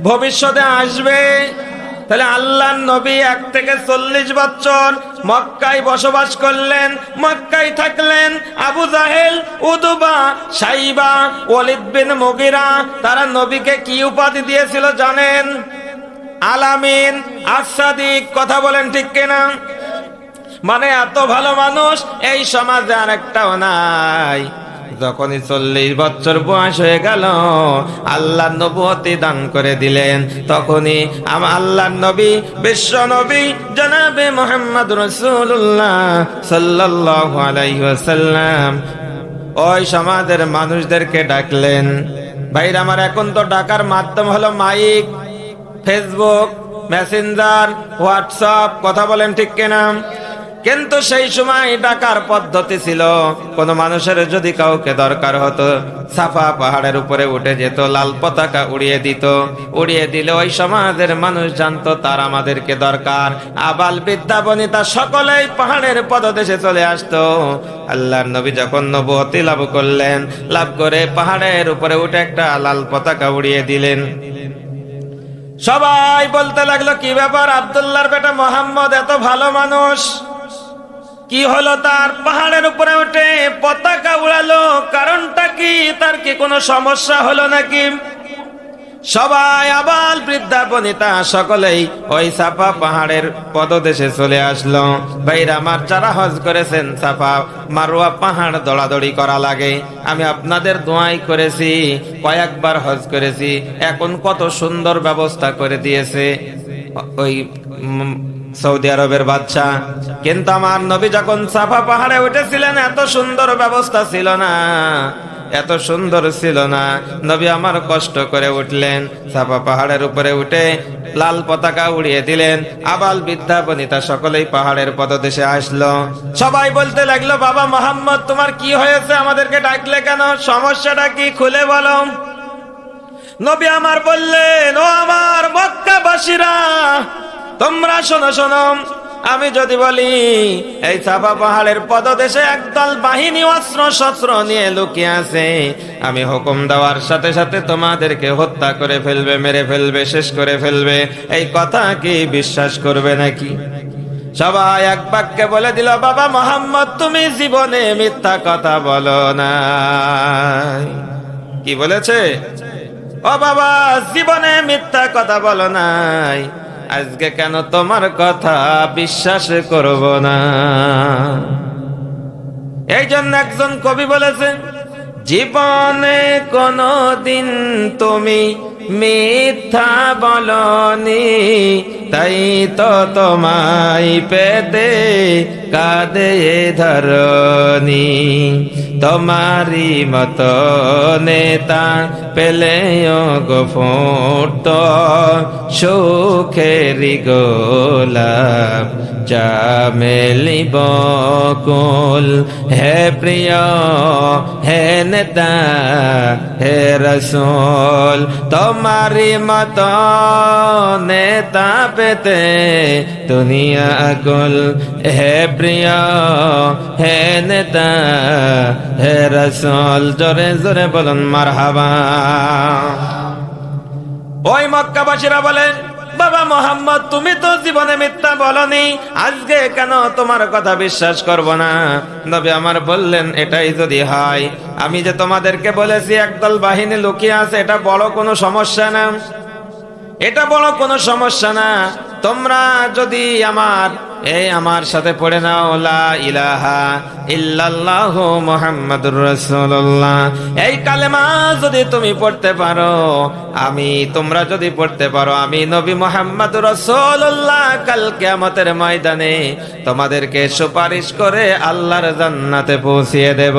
ভবিষ্যতে আসবে। তাহলে আল্লাহর নবী 1 থেকে 40 বছর মক্কায় বসবাস করলেন, মক্কায় থাকলেন। আবু জাহেল, উতবা, সাইবা, ওয়ালিদ বিন মুগিরা, তারা নবীকে কি উপাধি দিয়েছিল জানেন? আলামিন, আস-সাদিক। কথা বলেন ঠিক কিনা? মানে এত ভালো মানুষ এই সমাজে আর একটাও নাই। যখনই 40 বছর বয়স হয়ে গেল, আল্লাহ নবুয়তি দান করে দিলেন। তখনই আল্লাহর নবী, বিশ্ব নবী জনাবে মুহাম্মদ রাসূলুল্লাহ সাল্লাল্লাহু আলাইহি ওয়াসাল্লাম ওই সমাজের মানুষদেরকে ডাকলেন। ভাইরা আমার, এখন তো ডাকার মাধ্যম হলো মাইক, ফেসবুক, মেসেঞ্জার, হোয়াটসঅ্যাপ। কথা বলেন ঠিক কিনা? কিন্তু সেই সময় ডাকার পদ্ধতি ছিল, কোন মানুষের যদি কাউকে দরকার হতো সাফা পাহাড়ের উপরে উঠে যেত, লাল পতাকা উড়িয়ে দিত। উড়িয়ে দিলে ওই সমাজের মানুষ জানতো তার আমাদেরকে দরকার। আবাল বৃদ্ধা বনিতা সকলেই পাহাড়ের পদদেশে চলে আসতো। আল্লাহর নবী যখন নবুয়তি লাভ করলেন, লাভ করে পাহাড়ের উপরে উঠে একটা লাল পতাকা উড়িয়ে দিলেন। সবাই বলতে লাগলো, কি ব্যাপার, আব্দুল্লাহর বেটা মোহাম্মদ এত ভালো মানুষ, কি হলো তার? পাহাড়ের উপরে উঠে পতাকা উড়ালো, কারণটা কি? তার কি কোনো সমস্যা হলো নাকি? সবাই আবাল বৃদ্ধা বনিতা সকলেই ওই সাফা পাহাড়ের পদদেশে চলে আসলো। ভাইরা আমার, যারা হজ করেছেন, সাফা মারওয়া পাহাড় দৌড়াদৌড়ি করা লাগে। আমি আপনাদের দোয়াই করেছি, কয়েকবার হজ করেছি। এখন কত সুন্দর ব্যবস্থা করে দিয়েছে ওই সৌদি আরবের বাদশা। কিন্তু আমার নবী যখন সাফা পাহাড়ে উঠেছিলেন এত সুন্দর ব্যবস্থা ছিল না, এত সুন্দর ছিল না। নবী আমার কষ্ট করে উঠলেন, সাফা পাহাড়ের উপরে উঠে লাল পতাকা উড়িয়ে দিলেন। আবাল বৃদ্ধা বনিতা সকলেই পাহাড়ের পদদেশে আসলো। সবাই বলতে লাগলো, বাবা মোহাম্মদ তোমার কি হয়েছে, আমাদেরকে ডাকলে কেন, সমস্যাটা কি, খুলে বলো। নবী আমার বললেন, ও আমার মক্কাবাসীরা, তোমরা শোনো শোনো, আমি যদি বলি এই সাফা পাহাড়ের পদদেশে একদল বাহিনী অস্ত্র শস্ত্র নিয়ে লুকিয়ে আছে, আমি হুকুম দেওয়ার সাথে সাথে তোমাদেরকে হত্যা করে ফেলবে, মেরে ফেলবে, শেষ করে ফেলবে, এই কথা কি বিশ্বাস করবে নাকি? সবাই এক বাক্যে বলে দিল, বাবা মোহাম্মদ তুমি জীবনে মিথ্যা কথা বলো না। কি বলেছে? ও বাবা, জীবনে মিথ্যা কথা বলো নাই, আজকে কেন তোমার কথা বিশ্বাস করব না? এই জন্য একজন কবি বলেছে, জীবনে কোনদিন তুমি মিথ্যা বলনি, তাই তো তোমায় পেতে কাঁদে ধরনি। তোমারি মতো নেতা পেলেও গো ফুটতো সুখেরি গোলাপ চামেলি বকুল। হে প্রিয়, হে নেতা, হে রসূল, তোমারি মতো নেতা পেতে দুনিয়া আকুল। হে প্রিয়, হে নেতা, হে রসূল, জোরে জোরে বলুন মারহাবা। ওই মক্কাবাসীরা বলে, বাবা মোহাম্মদ তুমি তো জীবনে মিথ্যা বলনি, আজকে কেন তোমার কথা বিশ্বাস করব না? নবী আমার বললেন, এটাই যদি হয়, আমি যে তোমাদেরকে বলেছি একদল বাহিনী লুকিয়ে আছে, এটা বড় কোনো সমস্যা না, এটা বড় কোনো সমস্যা না। তোমরা যদি আমার সাথে পড়ে নাও, লা ইলাহা ইল্লাল্লাহ মুহাম্মাদুর রাসূলুল্লাহ, এই কালেমা যদি তুমি পড়তে পারো, তোমরা যদি পড়তে পারো, আমি নবী মুহাম্মাদুর রাসূলুল্লাহ কাল কিয়ামতের ময়দানে তোমাদেরকে সুপারিশ করে আল্লাহর জান্নাতে পৌঁছিয়ে দেব।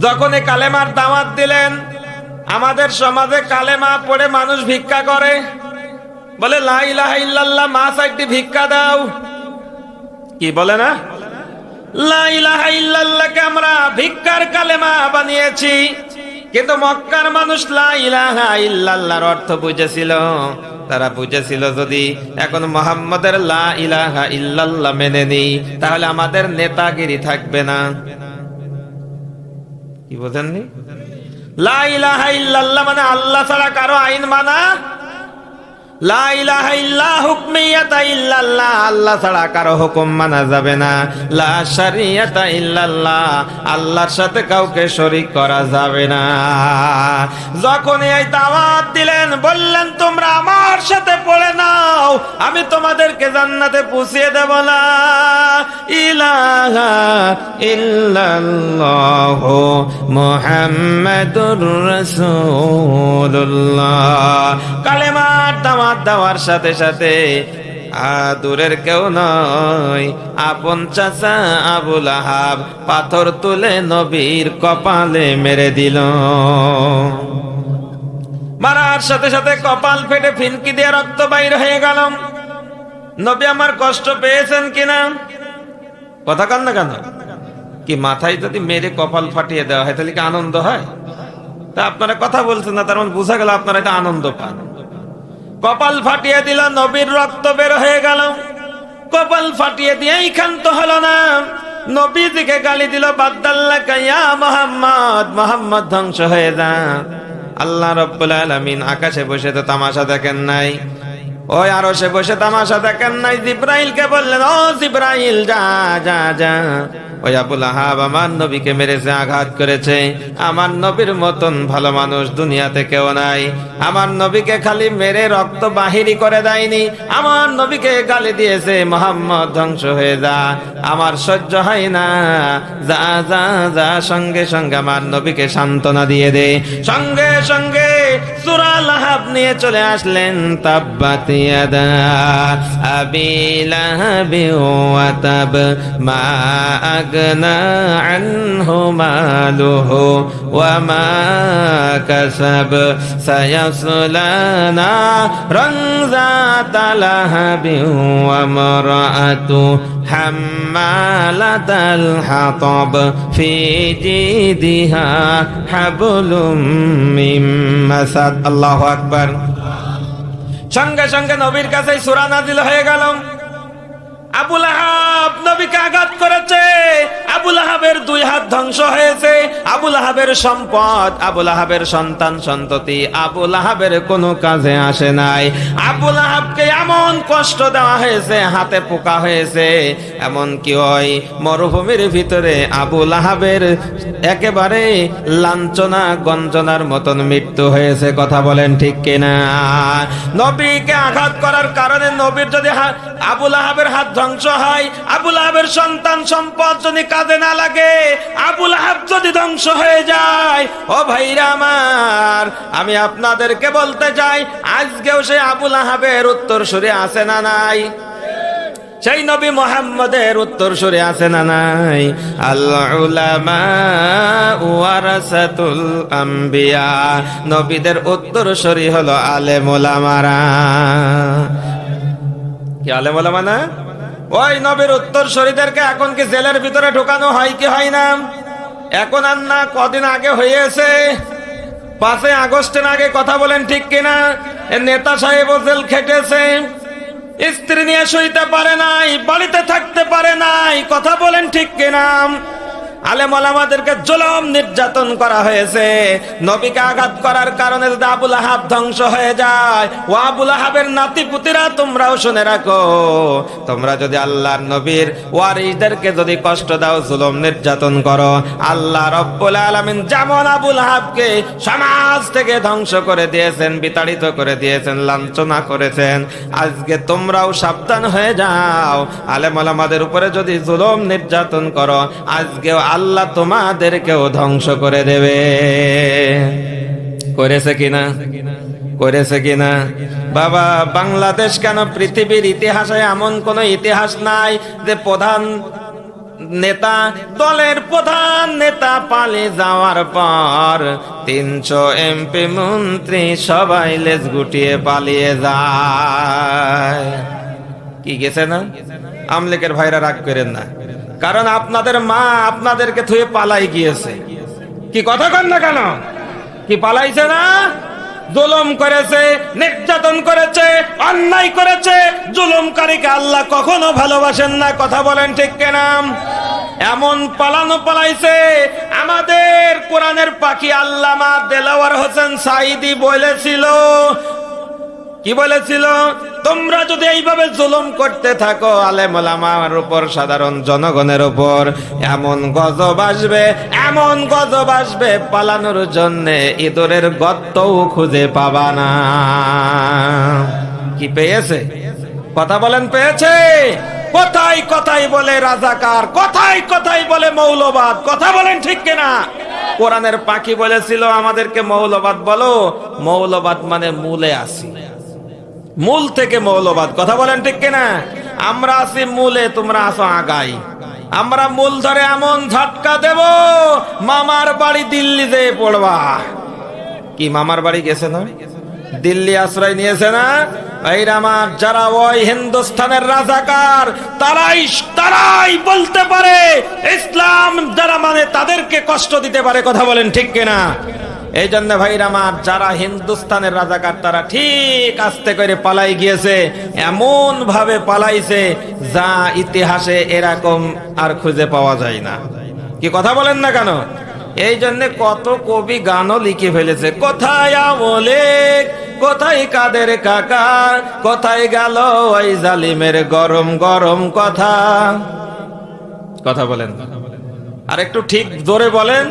যখন এই কালেমার দাওয়াত দিলেন, আমাদের সমাজে কালেমা পড়ে মানুষ ভিক্ষা করে, বলে লা ইলাহা ইল্লাল্লাহ, মা সাইডটি ভিক্ষা দাও। কি বলে না, লা ইলাহা ইল্লাল্লাহকে আমরা ভিক্ষার কালেমা বানিয়েছি। কিন্তু মক্কার মানুষ লা ইলাহা ইল্লাল্লাহর অর্থ বুঝেছিল। তারা বুঝেছিল, যদি এখন মুহাম্মাদের লা ইলাহা ইল্লাল্লাহ মেনে নিই, তাহলে আমাদের নেতাগিরি থাকবে না। কি বোঝেননি? লা ইলাহা ইল্লাল্লাহ মানে আল্লাহ ছাড়া কারো আইন মানা, লা ইলাহা ইল্লা হুকমিয়াতা ইল্লাল্লাহ, আল্লাহ ছাড়া কারো হুকুম মানা যাবে না। লা শারিয়াতা ইল্লাল্লাহ, আল্লাহর সাথে কাউকে শরীক করা যাবে না। যখন এই দাওয়াত দিলেন, বললেন তোমরা আমার সাথে পড়ে নাও, আমি তোমাদেরকে জান্নাতে পৌঁছিয়ে দেব। লা ইলাহা ইল্লাল্লাহ মুহাম্মাদুর রাসূলুল্লাহ, কালেমার দাওয়াত দেওয়ার সাথে সাথে দূরের কেউ নয়, আপন চাচা আবু লাহাব পাথর তুলে নবীর কপালে মেরে দিল। মারার সাথে সাথে কপাল ফেটে ফিনকি দিয়ে রক্ত বাইর হয়ে গেল। নবী আমার কষ্ট পেয়েছেন কিনা? কথা কান না কেন? কি মাথায় যদি মেরে কপাল ফাটিয়ে দেওয়া হয় তাহলে কি আনন্দ হয়? তা আপনারা কথা বলছেন না, তার মানে বোঝা গেল আপনারা এটা আনন্দ পান। কপাল ফাটিয়ে দিল, নবীর রক্ত বের হয়ে গেল। কপাল ফাটিয়ে দিয়েই ক্ষান্ত হলো না, নবীজিকে গালি দিল, বাদ্দাল্লাকা ইয়া মুহাম্মদ, মুহাম্মদ ধ্বংস হয়ে যা। আল্লাহ রাব্বুল আলামিন আকাশে বসে তো তামাশা দেখেন নাই, ওই আরশে বসে তামাশা দেখেন নাই। জিব্রাইলকে বললেন, ও জিব্রাইল যা যা যা, ওই আবু লাহাব আমার নবীকে মেরেছে, আঘাত করেছে। আমার নবীর মতন ভালো মানুষ দুনিয়াতে কেউ নাই। আমার নবীকে খালি মেরে রক্ত বাহিরি করে দেয়নি, আমার নবীকে গালি দিয়েছে, মুহাম্মদ ধ্বংস হয়ে যা, আমার সহ্য হয় না, যা যা যা, সঙ্গে সঙ্গে আমার নবীকে সান্ত্বনা দিয়ে দে। সঙ্গে সঙ্গে সূরা লাহাব নিয়ে চলে আসলেন। তাব্বাত ইয়াদা আবি লাহাবি ওয়া তাব, মা আগনা আনহু মালুহু ওয়া মা কাসাব, সায়াসলা নারান যাতা লাহাবি ওয়া মারআতু হাম্মালাতাল হাতাব, ফি জিদিহা হাবলুম মিন মাসাদ। আল্লাহু আকবার। সঙ্গে সঙ্গে নবীর কাছে সূরা নাযিল হয়ে গেল। আবু লাহাব নবীকে আঘাত করেছে, আবু লাহাবের 2 হাত ধ্বংস হয়েছে, আবু লাহাবের সম্পদ, আবু লাহাবের সন্তান সন্ততি আবু লাহাবের কোনো কাজে আসে নাই। আবু লাহাবকে এমন কষ্ট দেওয়া হয়েছে, হাতে পোকা হয়েছে, এমন কি ওই মরুভূমির ভিতরে আবু লাহাবের একেবারে লাঞ্ছনা গঞ্জনার মতন মৃত্যু হয়েছে। কথা বলেন ঠিক কিনা? নবীকে আঘাত করার কারণে নবীর যদি আবু লাহাবের হাত ধ্বংস হয়, আবু লাহাবের সন্তান সম্পদ যদি কাজে না লাগে, আবু লাহাব যদি ধ্বংস হয়ে যায়, ও ভাইরা আমার, আমি আপনাদেরকে বলতে চাই, আজকেও সে আবু লাহাবের উত্তরসূরি আছে না নাই? সেই নবী মুহাম্মদের উত্তরসূরি আছে না নাই? আল উলামা ওয়ারাসাতুল আম্বিয়া, নবীদের উত্তরসূরি হলো আলেম ওলামারা। কি আলেম ওলামা না? ওই নবীর উত্তরসূরিদেরকে এখন কি জেলের ভিতরে ঢোকানো হয় কি হয় না? এখন আর না, কদিন আগে হয়েছে, 5 আগস্টের আগে। কথা বলেন ঠিক কিনা? নেতা সাহেব জেল খেটেছে, স্ত্রী নিয়ে শুইতে পারে নাই, বাড়িতে থাকতে পারে নাই। কথা বলেন ঠিক কিনা? আলেম ওলামাদেরকে জুলুম নির্যাতন করা হয়েছে। নবীকে আঘাত করার কারণে যদি আবু লাহাব ধ্বংস হয়ে যায়, ও আবু লাহাবের নাতিপুতিরা তোমরাও শুনে রাখো, তোমরা যদি আল্লাহর নবীর ওয়ারিসদেরকে যদি কষ্ট দাও, জুলুম নির্যাতন করো, আল্লাহ রাব্বুল আলামিন যেমন আবু লাহাবকে সমাজ থেকে ধ্বংস করে দিয়েছেন, বিতাড়িত করে দিয়েছেন, লাঞ্ছনা করেছেন, আজকে তোমরাও সাবধান হয়ে যাও। আলেম ওলামাদের উপরে যদি জুলুম নির্যাতন করো, আজকে আল্লাহ তোমাদেরকেও ধ্বংস করে দেবে। করেছে কিনা? করেছে কিনা? বাবা, বাংলাদেশ কেন, পৃথিবীর ইতিহাসে এমন কোন ইতিহাস নাই যে প্রধান নেতা, দলের প্রধান নেতা পালিয়ে যাওয়ার পর 300 এমপি মন্ত্রী সবাই লেজ গুটিয়ে পালিয়ে যায়। কি গেছে না? আমলেকের ভাইরা রাগ করেন না, কারণ আপনাদের মা আপনাদেরকে থুয়ে পালাই গিয়েছে। কি কথা কন না কেন? কি পালাইছে না? জুলুম করেছে, নির্যাতন করেছে, অন্যায় করেছে। জুলুমকারীকে আল্লাহ কখনো ভালোবাসেন না। কথা বলেন ঠিক কিনা? এমন পালানো পালাইছে, আমাদের কোরআনের পাখি আল্লামা দেলাওয়ার হোসেন সাঈদী বলেছিল, কি বলেছিল? তোমরা যদি এইভাবে জুলুম করতে থাকো আলেম ওলামার উপর, সাধারণ জনগণের উপর, এমন গজব আসবে, এমন গজব আসবে, পালানোর জন্য ইঁদুরের গর্তও খুঁজে পাবা না। কি পেয়েছে? কথা বলেন, পেয়েছে? কথাই কথাই বলে রাজাকার, কথাই কথাই বলে মৌলবাদ। কথা বলেন ঠিক কিনা? কোরআনের পাখি বলেছিল আমাদেরকে মৌলবাদ বলো, মৌলবাদ মানে মূলে আসি, মূল থেকে মৌলবাদ। কথা বলেন ঠিক কিনা? আমরা আছি মূলে, তোমরা আসো আগাই। আমরা মূল ধরে এমন ঝটকা দেব, মামার বাড়ি দিল্লি যেয়ে পড়বা। কি মামার বাড়ি গেছে না? দিল্লি আশ্রয় নিয়েছে না? ভাইরা আমার, যারা ওই হিন্দুস্তানের রাজাকার তারাই বলতে পারে ইসলাম যারা মানে তাদেরকে কষ্ট দিতে পারে। কথা বলেন ঠিক কিনা? এই জন্য ভাইরা আমার, যারা হিন্দুস্তানের রাজাকার তারা ঠিক আস্তে করে পালাই গিয়েছে, এমন ভাবে পালাইছে যা ইতিহাসে এরকম আর খুঁজে পাওয়া যায় না। কি কথা বলেন না কেন? এই জন্য কত কবি গানও লিখে ফেলেছে, কোথায় আমলে কোথায় কাদের কাকা, কোথায় গেল ওই জালিমের গরম গরম কথা। কথা বলেন আর একটু ঠিক জোরে বলেন,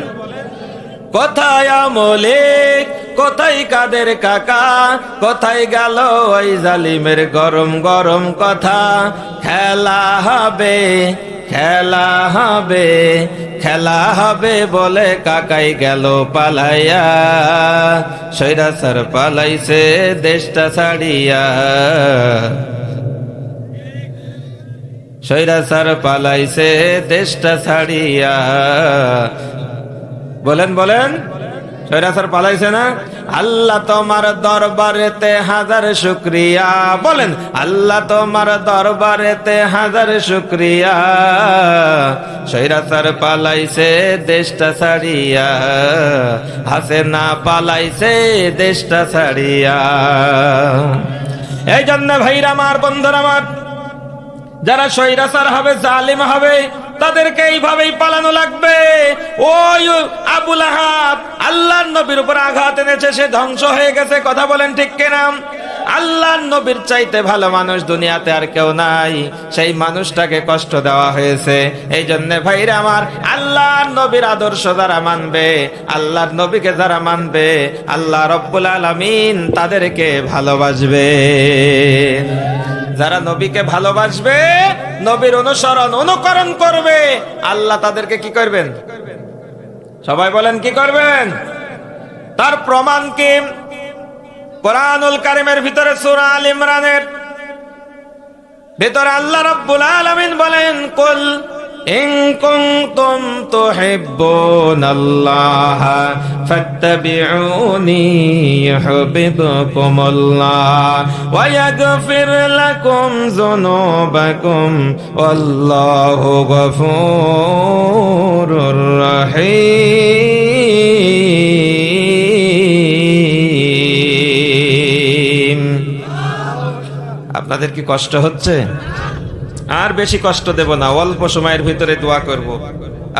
কোথায় আমলে কোথায় কাদের কাকা, কোথায় গেল ওই জালিমের গরম গরম কথা। খেলা হবে খেলা হবে খেলা হবে বলে কাকাই গেল পালাইয়া, সৈরাচার পালাইছে দেশটা ছাড়িয়া, সৈরাচার পালাইছে দেশটা ছাড়িয়া। বলেন বলেন, সৈরাচার পালাইছে না? আল্লাহ তোমার দরবারেতে হাজার শুকরিয়া। বলেন, আল্লাহ তোমার দরবারেতে হাজার শুকরিয়া, সৈরাচার পালাইছে দেশটা ছাড়িয়া, হাসিনা পালাইছে দেশটা ছাড়িয়া। এই জন্য ভাইরা আমার, বন্ধুরা আমার, যারা সৈরাচার হবে, জালিম হবে, তাদেরকে এইভাবেই পালানো লাগবে। ওই আবু লাহাব আল্লাহর নবীর উপর আঘাত এনেছে, সে ধ্বংস হয়ে গেছে। কথা বলেন ঠিক কিনা? আল্লাহর নবীর চাইতে ভালো মানুষ দুনিয়াতে আর কেউ নাই, সেই মানুষটাকে কষ্ট দেওয়া হয়েছে। এই জন্য ভাইরা আমার, আল্লাহর নবীর আদর্শ যারা মানবে, আল্লাহর নবীকে যারা মানবে, আল্লাহ রব্বুল আলামিন তাদেরকে ভালোবাসবে। যারা নবীকে ভালোবাসবে, নবীর অনুকরণ করবে, আল্লাহ তাদেরকে কি করবেন? সবাই বলেন কি করবেন? তার প্রমাণ কি? কোরআনুল কারীমের ভিতরে সূরা আল ইমরানের ভিতরে আল্লাহ রাব্বুল আলামিন বলেন, কুল ইন কুনতুম তুহিব্বুনাল্লাহ ফাত্তাবিউনি ইউহিব্বুকুমুল্লাহ ওয়া ইয়াগফির লাকুম যুনুবাকুম ওয়াল্লাহু গফুরুর রহিম। আপনাদের কি কষ্ট হচ্ছে? আর বেশি কষ্ট দেব না, অল্প সময়ের ভিতরে দোয়া করব।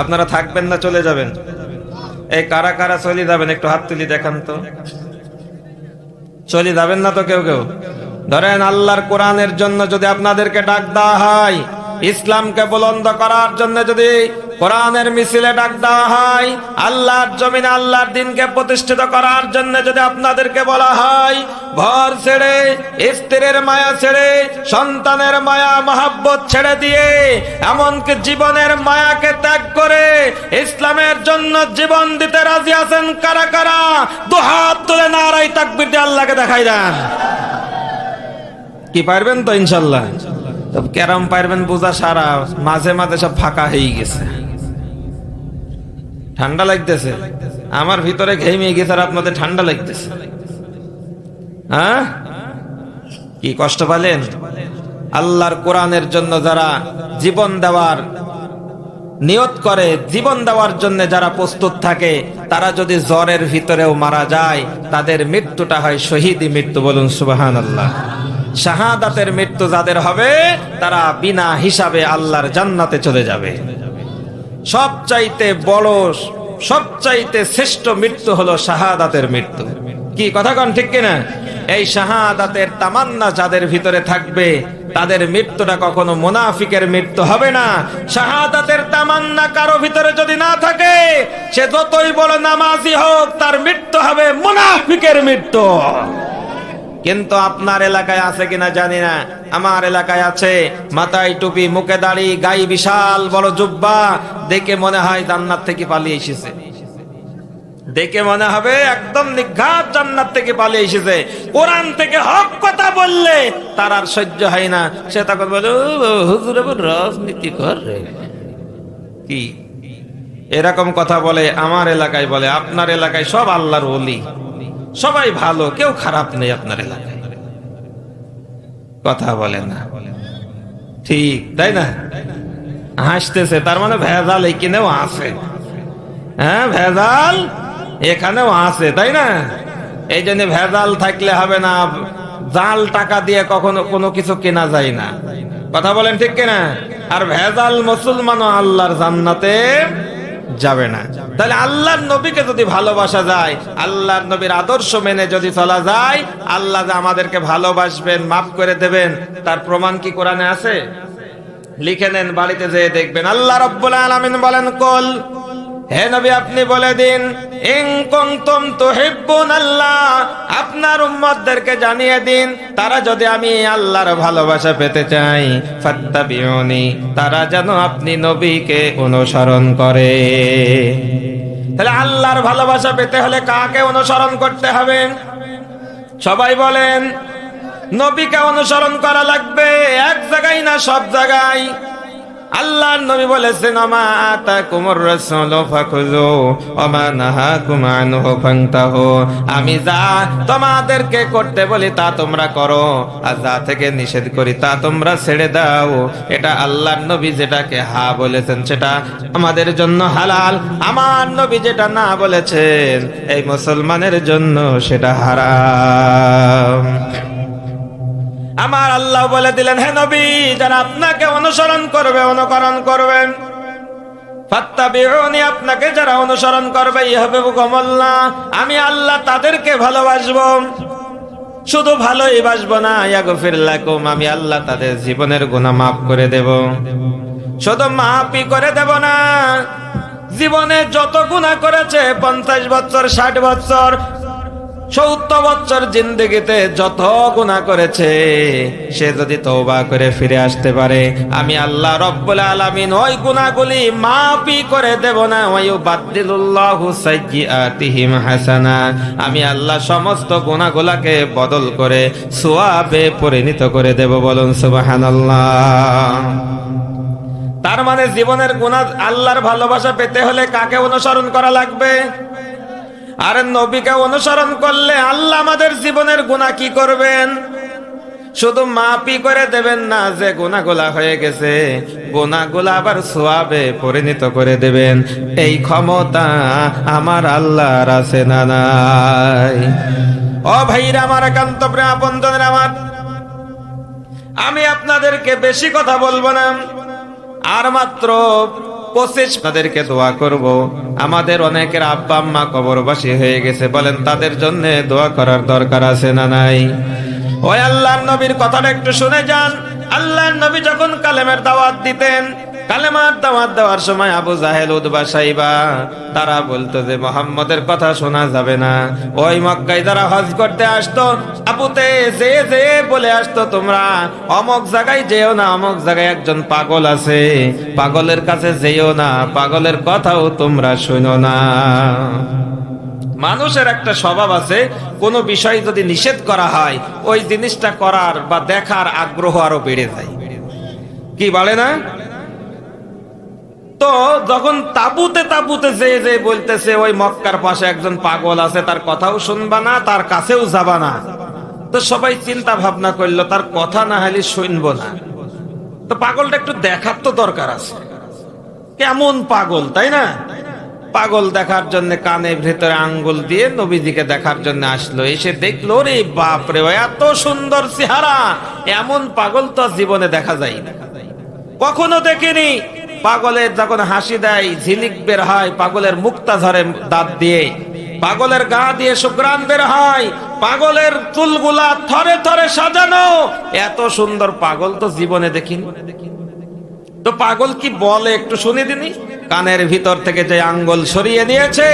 আপনারা থাকবেন না চলে যাবেন? এই কারা কারা চলে যাবেন একটু হাত তুলি দেখান তো। চলে যাবেন না তো কেউ কেউ? ধরেন, আল্লাহর কোরআনের জন্য যদি আপনাদেরকে ডাক দেওয়া হয়, ইসলামকে বুলন্দ করার জন্য যদি কোরআনের মিছিলে ডাক দেওয়া হয়, আল্লাহর জমিনে আল্লাহর দ্বীনকে প্রতিষ্ঠিত করার জন্য যদি আপনাদেরকে বলা হয়, ঘর ছেড়ে, স্ত্রীর মায়া ছেড়ে, সন্তানের মায়া মহব্বত ছেড়ে দিয়ে, এমনকি জীবনের মায়াকে ত্যাগ করে ইসলামের জন্য জীবন দিতে রাজি আছেন কারা কারা? দুহাত তুলে নারায়ে তাকবীর দিয়ে আল্লাহকে দেখাই দেন। কি পারবেন তো ইনশাআল্লাহ? কেরাম পারবেন বোঝা, সারা মাঝে মাঝে সব ফাঁকা হয়ে গেছে। ঠান্ডা লাগতেছে, আমার ভিতরে ঘেমে গেছে, আর আপনাদের ঠান্ডা লাগতেছে। হ্যাঁ, কি কষ্ট পেলেন? আল্লাহর কোরআনের জন্য যারা জীবন দেওয়ার নিয়ত করে, জীবন দেওয়ার জন্য যারা প্রস্তুত থাকে, তারা যদি জ্বরের ভিতরেও মারা যায়, তাদের মৃত্যুটা হয় শহীদি মৃত্যু। বলুন সুবহানাল্লাহ। শাহাদাতের মৃত্যু যাদের হবে, তারা বিনা হিসাবে আল্লাহর জান্নাতে চলে যাবে। সবচাইতে বড়, সবচাইতে শ্রেষ্ঠ মৃত্যু হলো শাহাদাতের মৃত্যু। কি কথা কন ঠিক কিনা? এই শাহাদাতের তামান্না যাদের ভিতরে থাকবে, তাদের মৃত্যুটা কখনো মুনাফিকের মৃত্যু হবে না। শাহাদাতের তামান্না কারো ভিতরে যদি না থাকে, সে যতই বড় নামাজি হোক, তার মৃত্যু হবে মুনাফিকের মৃত্যু। কিন্তু আপনার এলাকায় আছে কিনা জানি না, আমার এলাকায় আছে। মাথায় টুপি, মুখে দাড়ি, গায়ে বিশাল বড় জুব্বা, দেখে মনে হয় জান্নাত থেকে পালিয়ে এসেছে। দেখে মনে হবে একদম নিঘাত জান্নাত থেকে পালিয়ে এসেছে। কোরআন থেকে হক কথা বললে তার আর সহ্য হয় না, সে তখন বলে, হুজুর আবার রাজনীতি করে কি? এরকম কথা বলে আমার এলাকায়। বলে আপনার এলাকায় সব আল্লাহর ওলি, সবাই ভালো, কেউ খারাপ নেই আপনার এলাকায়। কথা বলে না, ঠিক তাই না? হাসতেছে, তার মানে ভেজাল এখানেও আছে। হ্যাঁ, ভেজাল এখানেও আছে, তাই না? এই জন্য ভেজাল থাকলে হবে না, জাল টাকা দিয়ে কখনো কোনো কিছু কেনা যায় না। কথা বলেন ঠিক কিনা? আর ভেজাল মুসলমানও আল্লাহর জান্নাতে যাবে না। তাহলে আল্লাহর নবীকে যদি ভালোবাসা যায়, আল্লাহর নবীর আদর্শ মেনে যদি চলা যায়, আল্লাহ যে আমাদেরকে ভালোবাসবেন, মাফ করে দেবেন, তার প্রমাণ কি কোরআনে আছে? লিখে নেন, বাড়িতে যেয়ে দেখবেন। আল্লাহ রাব্বুল আলামিন বলেন, কুল, হে নবী আপনি বলে দিন, ইন কুনতুম তুহিব্বুনাল্লাহ, আপনার উম্মতদেরকে জানিয়ে দিন, তারা যদি আমি আল্লাহর ভালোবাসা পেতে চাই, ফাত্তাবিউনি, তারা যেন আপনি নবীকে অনুসরণ করে। তাহলে আল্লাহর ভালোবাসা পেতে হলে কাকে অনুসরণ করতে হবে? সবাই বলেন, নবীকে অনুসরণ করা লাগবে। এক জায়গায় না, সব জায়গায়। আল্লাহর নবী বলেছেন, আমা আতাকুমুর রাসূলু ফাখুযু ওয়া মা নাহাকুম আনহু ফান্তাহু, আমি যা তোমাদেরকে করতে বলি তা তোমরা করো, আর যা থেকে নিষেধ করি তা তোমরা ছেড়ে দাও। এটা আল্লাহর নবী যেটাকে হা বলেছেন সেটা আমাদের জন্য হালাল, আমার নবী যেটা না বলেছেন এই মুসলমানের জন্য সেটা হারাম। আমার আল্লাহ বলে দিলেন, হে নবী, যারা আপনাকে অনুসরণ করবে, অনুকরণ করবেন, ফাত্তাবিউনি, আপনাকে যারা অনুসরণ করবে, ইউহিব্বুকুমুল্লাহ, আমি আল্লাহ তাদেরকে ভালোবাসবো। শুধু ভালোই বাসবো না, ইয়াগফির লাকুম, আমি আল্লাহ তাদের জীবনের গুনাহ মাফ করে দেব। শুধু মাফই করে দেব না, জীবনে যত গুনাহ করেছে, 50 বছর, 60 বছর, 70 বছর জিন্দেগিতে যত গুনাহ করেছে, সে যদি তওবা করে ফিরে আসতে পারে, আমি আল্লাহ রব্বুল আলামিন ওই গুনাহগুলি মাফই করে দেব না। ওয়ায়ুবাদদিলুল্লাহু সাইয়্যাতিহিম হাসানা, আমি আল্লাহ সমস্ত গুনাহগুলোকে বদল করে সওয়াবে পরিণত করে দেব। বলুন সুবহানাল্লাহ। তার মানে জীবনের গুনাহ, আল্লাহর ভালোবাসা পেতে হলে কাকে অনুসরণ করা লাগবে? আর নবীকে অনুসরণ করলে আল্লাহ আমাদের জীবনের গুনাহ কি করবেন? শুধু মাফই করে দেবেন না, যে গুনাহগুলা হয়ে গেছে গুনাহগুলা আবার সওয়াবে পরিণত করে দেবেন। এই ক্ষমতা আমার আল্লাহর আছে না নাই? ও ভাইরা আমার, একান্ত প্রিয় আপনজনেরা আমার, আমি আপনাদেরকে বেশি কথা বলবো না, আর মাত্র 25 তাদেরকে দোয়া করব। আমাদের অনেকের আব্বা আম্মা কবরবাসী হয়ে গেছে, বলেন তাদের জন্য দোয়া করার দরকার আছে না নাই? ওই আল্লাহর নবীর কথাটা একটু শুনে যান। আল্লাহর নবী যখন কালেমার দাওয়াত দিতেন, কালেমার দাওয়াত দেওয়ার সময় আবু জাহেল, উতবা, সাইবা তারা বলতো যে মুহাম্মদের কথা শোনা যাবে না। ওই মক্কায় যারা হজ করতে আসতো, আবুতে যে যে বলে আসতো, তোমরা অমুক জায়গায় যেও না, অমুক জায়গায় একজন পাগল আছে, পাগলের কাছে যেও না, পাগলের কথাও তোমরা শুনো না। মানুষের একটা স্বভাব আছে, কোনো বিষয় যদি নিষেধ করা হয়, ওই জিনিসটা করার বা দেখার আগ্রহ আরো বেড়ে যায়, কি বলে না? তো যখন তাবুতে তাবুতে যে যে বলতেছে ওই মক্কার পাশে একজন পাগল আছে, তার কথাও শুনবা না, তার কাছেও যাবা না, তো সবাই চিন্তা ভাবনা করলো তার কথা না হলে শুনবো না, তো পাগলটা একটু দেখার তো দরকার আছে, কেমন পাগল, তাই না? পাগল দেখার জন্য কানের ভেতরে আঙ্গুল দিয়ে নবীজিকে দেখার জন্য আসলো। এসে দেখলো, রে বাপ রে, এত সুন্দর চেহারা, এমন পাগল তো জীবনে দেখা যায় না, কখনো দেখিনি। পাগলের যখন হাসি দেয়, ঝিলিক বের হয়, পাগলের মুক্তা ঝরে দাঁত দিয়ে, পাগলের গা দিয়ে সুঘ্রাণ বের হয়, পাগলের চুলগুলা থরে থরে সাজানো, এত সুন্দর পাগল তো জীবনে দেখিনি। তো পাগল কি বলে একটু শুনে দিনি। কানের ভিতর থেকে যে আঙ্গুল সরিয়ে নিয়েছে,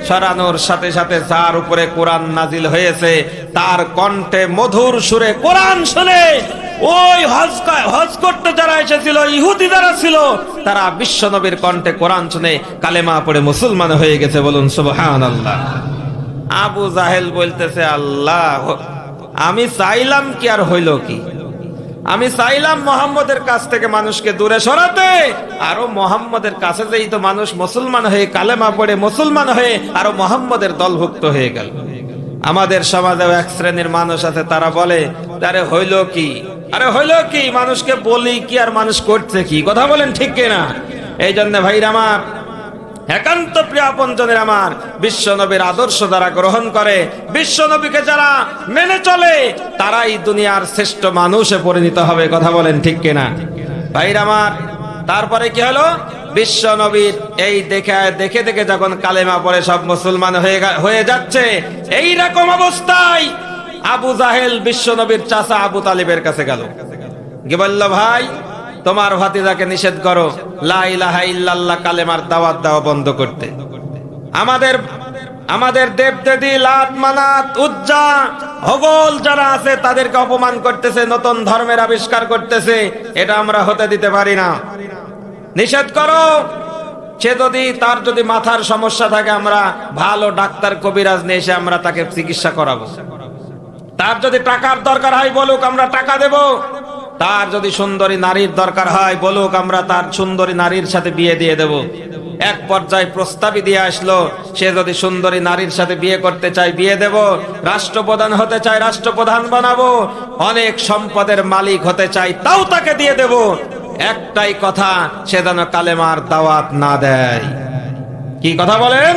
সরানোর সাথে সাথে যার উপরে কোরআন নাজিল হয়েছে, তার কণ্ঠে মধুর সুরে কোরআন শুনে ওই হজ করতে যারা এসেছিল, ইহুদি যারা ছিল, তারা বিশ্ব নবীর কণ্ঠে কোরআন শুনে কালেমা পড়ে মুসলমান হয়ে গেছে। বলুন সুবহানাল্লাহ। আবু জাহেল বলতেছে, আল্লাহ, আমি চাইলাম কি আর হইল কি? আমি চাইলাম মোহাম্মদের কাছ থেকে মানুষকে দূরে সরাতে, আরো মোহাম্মদের কাছে যেই তো মানুষ মুসলমান হয়ে কালেমা পড়ে মুসলমান হয়ে আরো মোহাম্মদের দলভুক্ত হয়ে গেল। আমাদের সমাজে এক শ্রেণীর মানুষ আছে, তারা বলে, তারে হইল কি? আরে হইলো কি, মানুষকে বলি কি আর মানুষ করছে কি? কথা বলেন ঠিক কিনা? এই জন্য ভাইরা আমার, একান্ত প্রিয় আপনজনের আমার, বিশ্ব নবীর আদর্শ যারা গ্রহণ করে, বিশ্ব নবীকে যারা মেনে চলে, তারাই দুনিয়ার শ্রেষ্ঠ মানুষে পরিণত হবে। কথা বলেন ঠিক কিনা ভাইরা আমার? তারপরে কি হলো? বিশ্ব নবীর এই দেখে দেখে দেখে যখন কালেমা পড়ে সব মুসলমান হয়ে যাচ্ছে, এই রকম অবস্থায় আবু জাহেল বিশ্ব নবীর চাচা আবু তালিবের কাছে গেল, গিয়ে বলল, ভাই তোমার ভাতিজাকে নিষেধ করো লা ইলাহা ইল্লাল্লাহ কালেমার দাওয়াত দেওয়া বন্ধ করতে। আমাদের দেবদেবী লাত মানাত উজ্জা হবল যারা আছে তাদেরকে অপমান করতেছে, নতুন ধর্মের আবিষ্কার করতেছে, এটা আমরা হতে দিতে পারি না, নিষেধ করো। সে যদি তার যদি মাথার সমস্যা থাকে, আমরা ভালো ডাক্তার কবিরাজ নিয়ে এসে আমরা তাকে চিকিৎসা করাবো। তার যদি টাকার দরকার হয় বলুক, আমরা টাকা দেব। তার যদি সুন্দরী নারীর দরকার হয় বলুক, আমরা তার সুন্দরী নারীর সাথে বিয়ে দিয়ে দেব। এক পর্যায়ে প্রস্তাবই দিয়ে আসলো, সে যদি সুন্দরী নারীর সাথে বিয়ে করতে চায় বিয়ে দেব, রাষ্ট্রপ্রধান হতে চায় রাষ্ট্রপ্রধান বানাবো, অনেক সম্পদের মালিক হতে চাই তাও তাকে দিয়ে দেব। একটাই কথা, সে যেন কালেমার দাওয়াত না দেয়। কি কথা বলেন?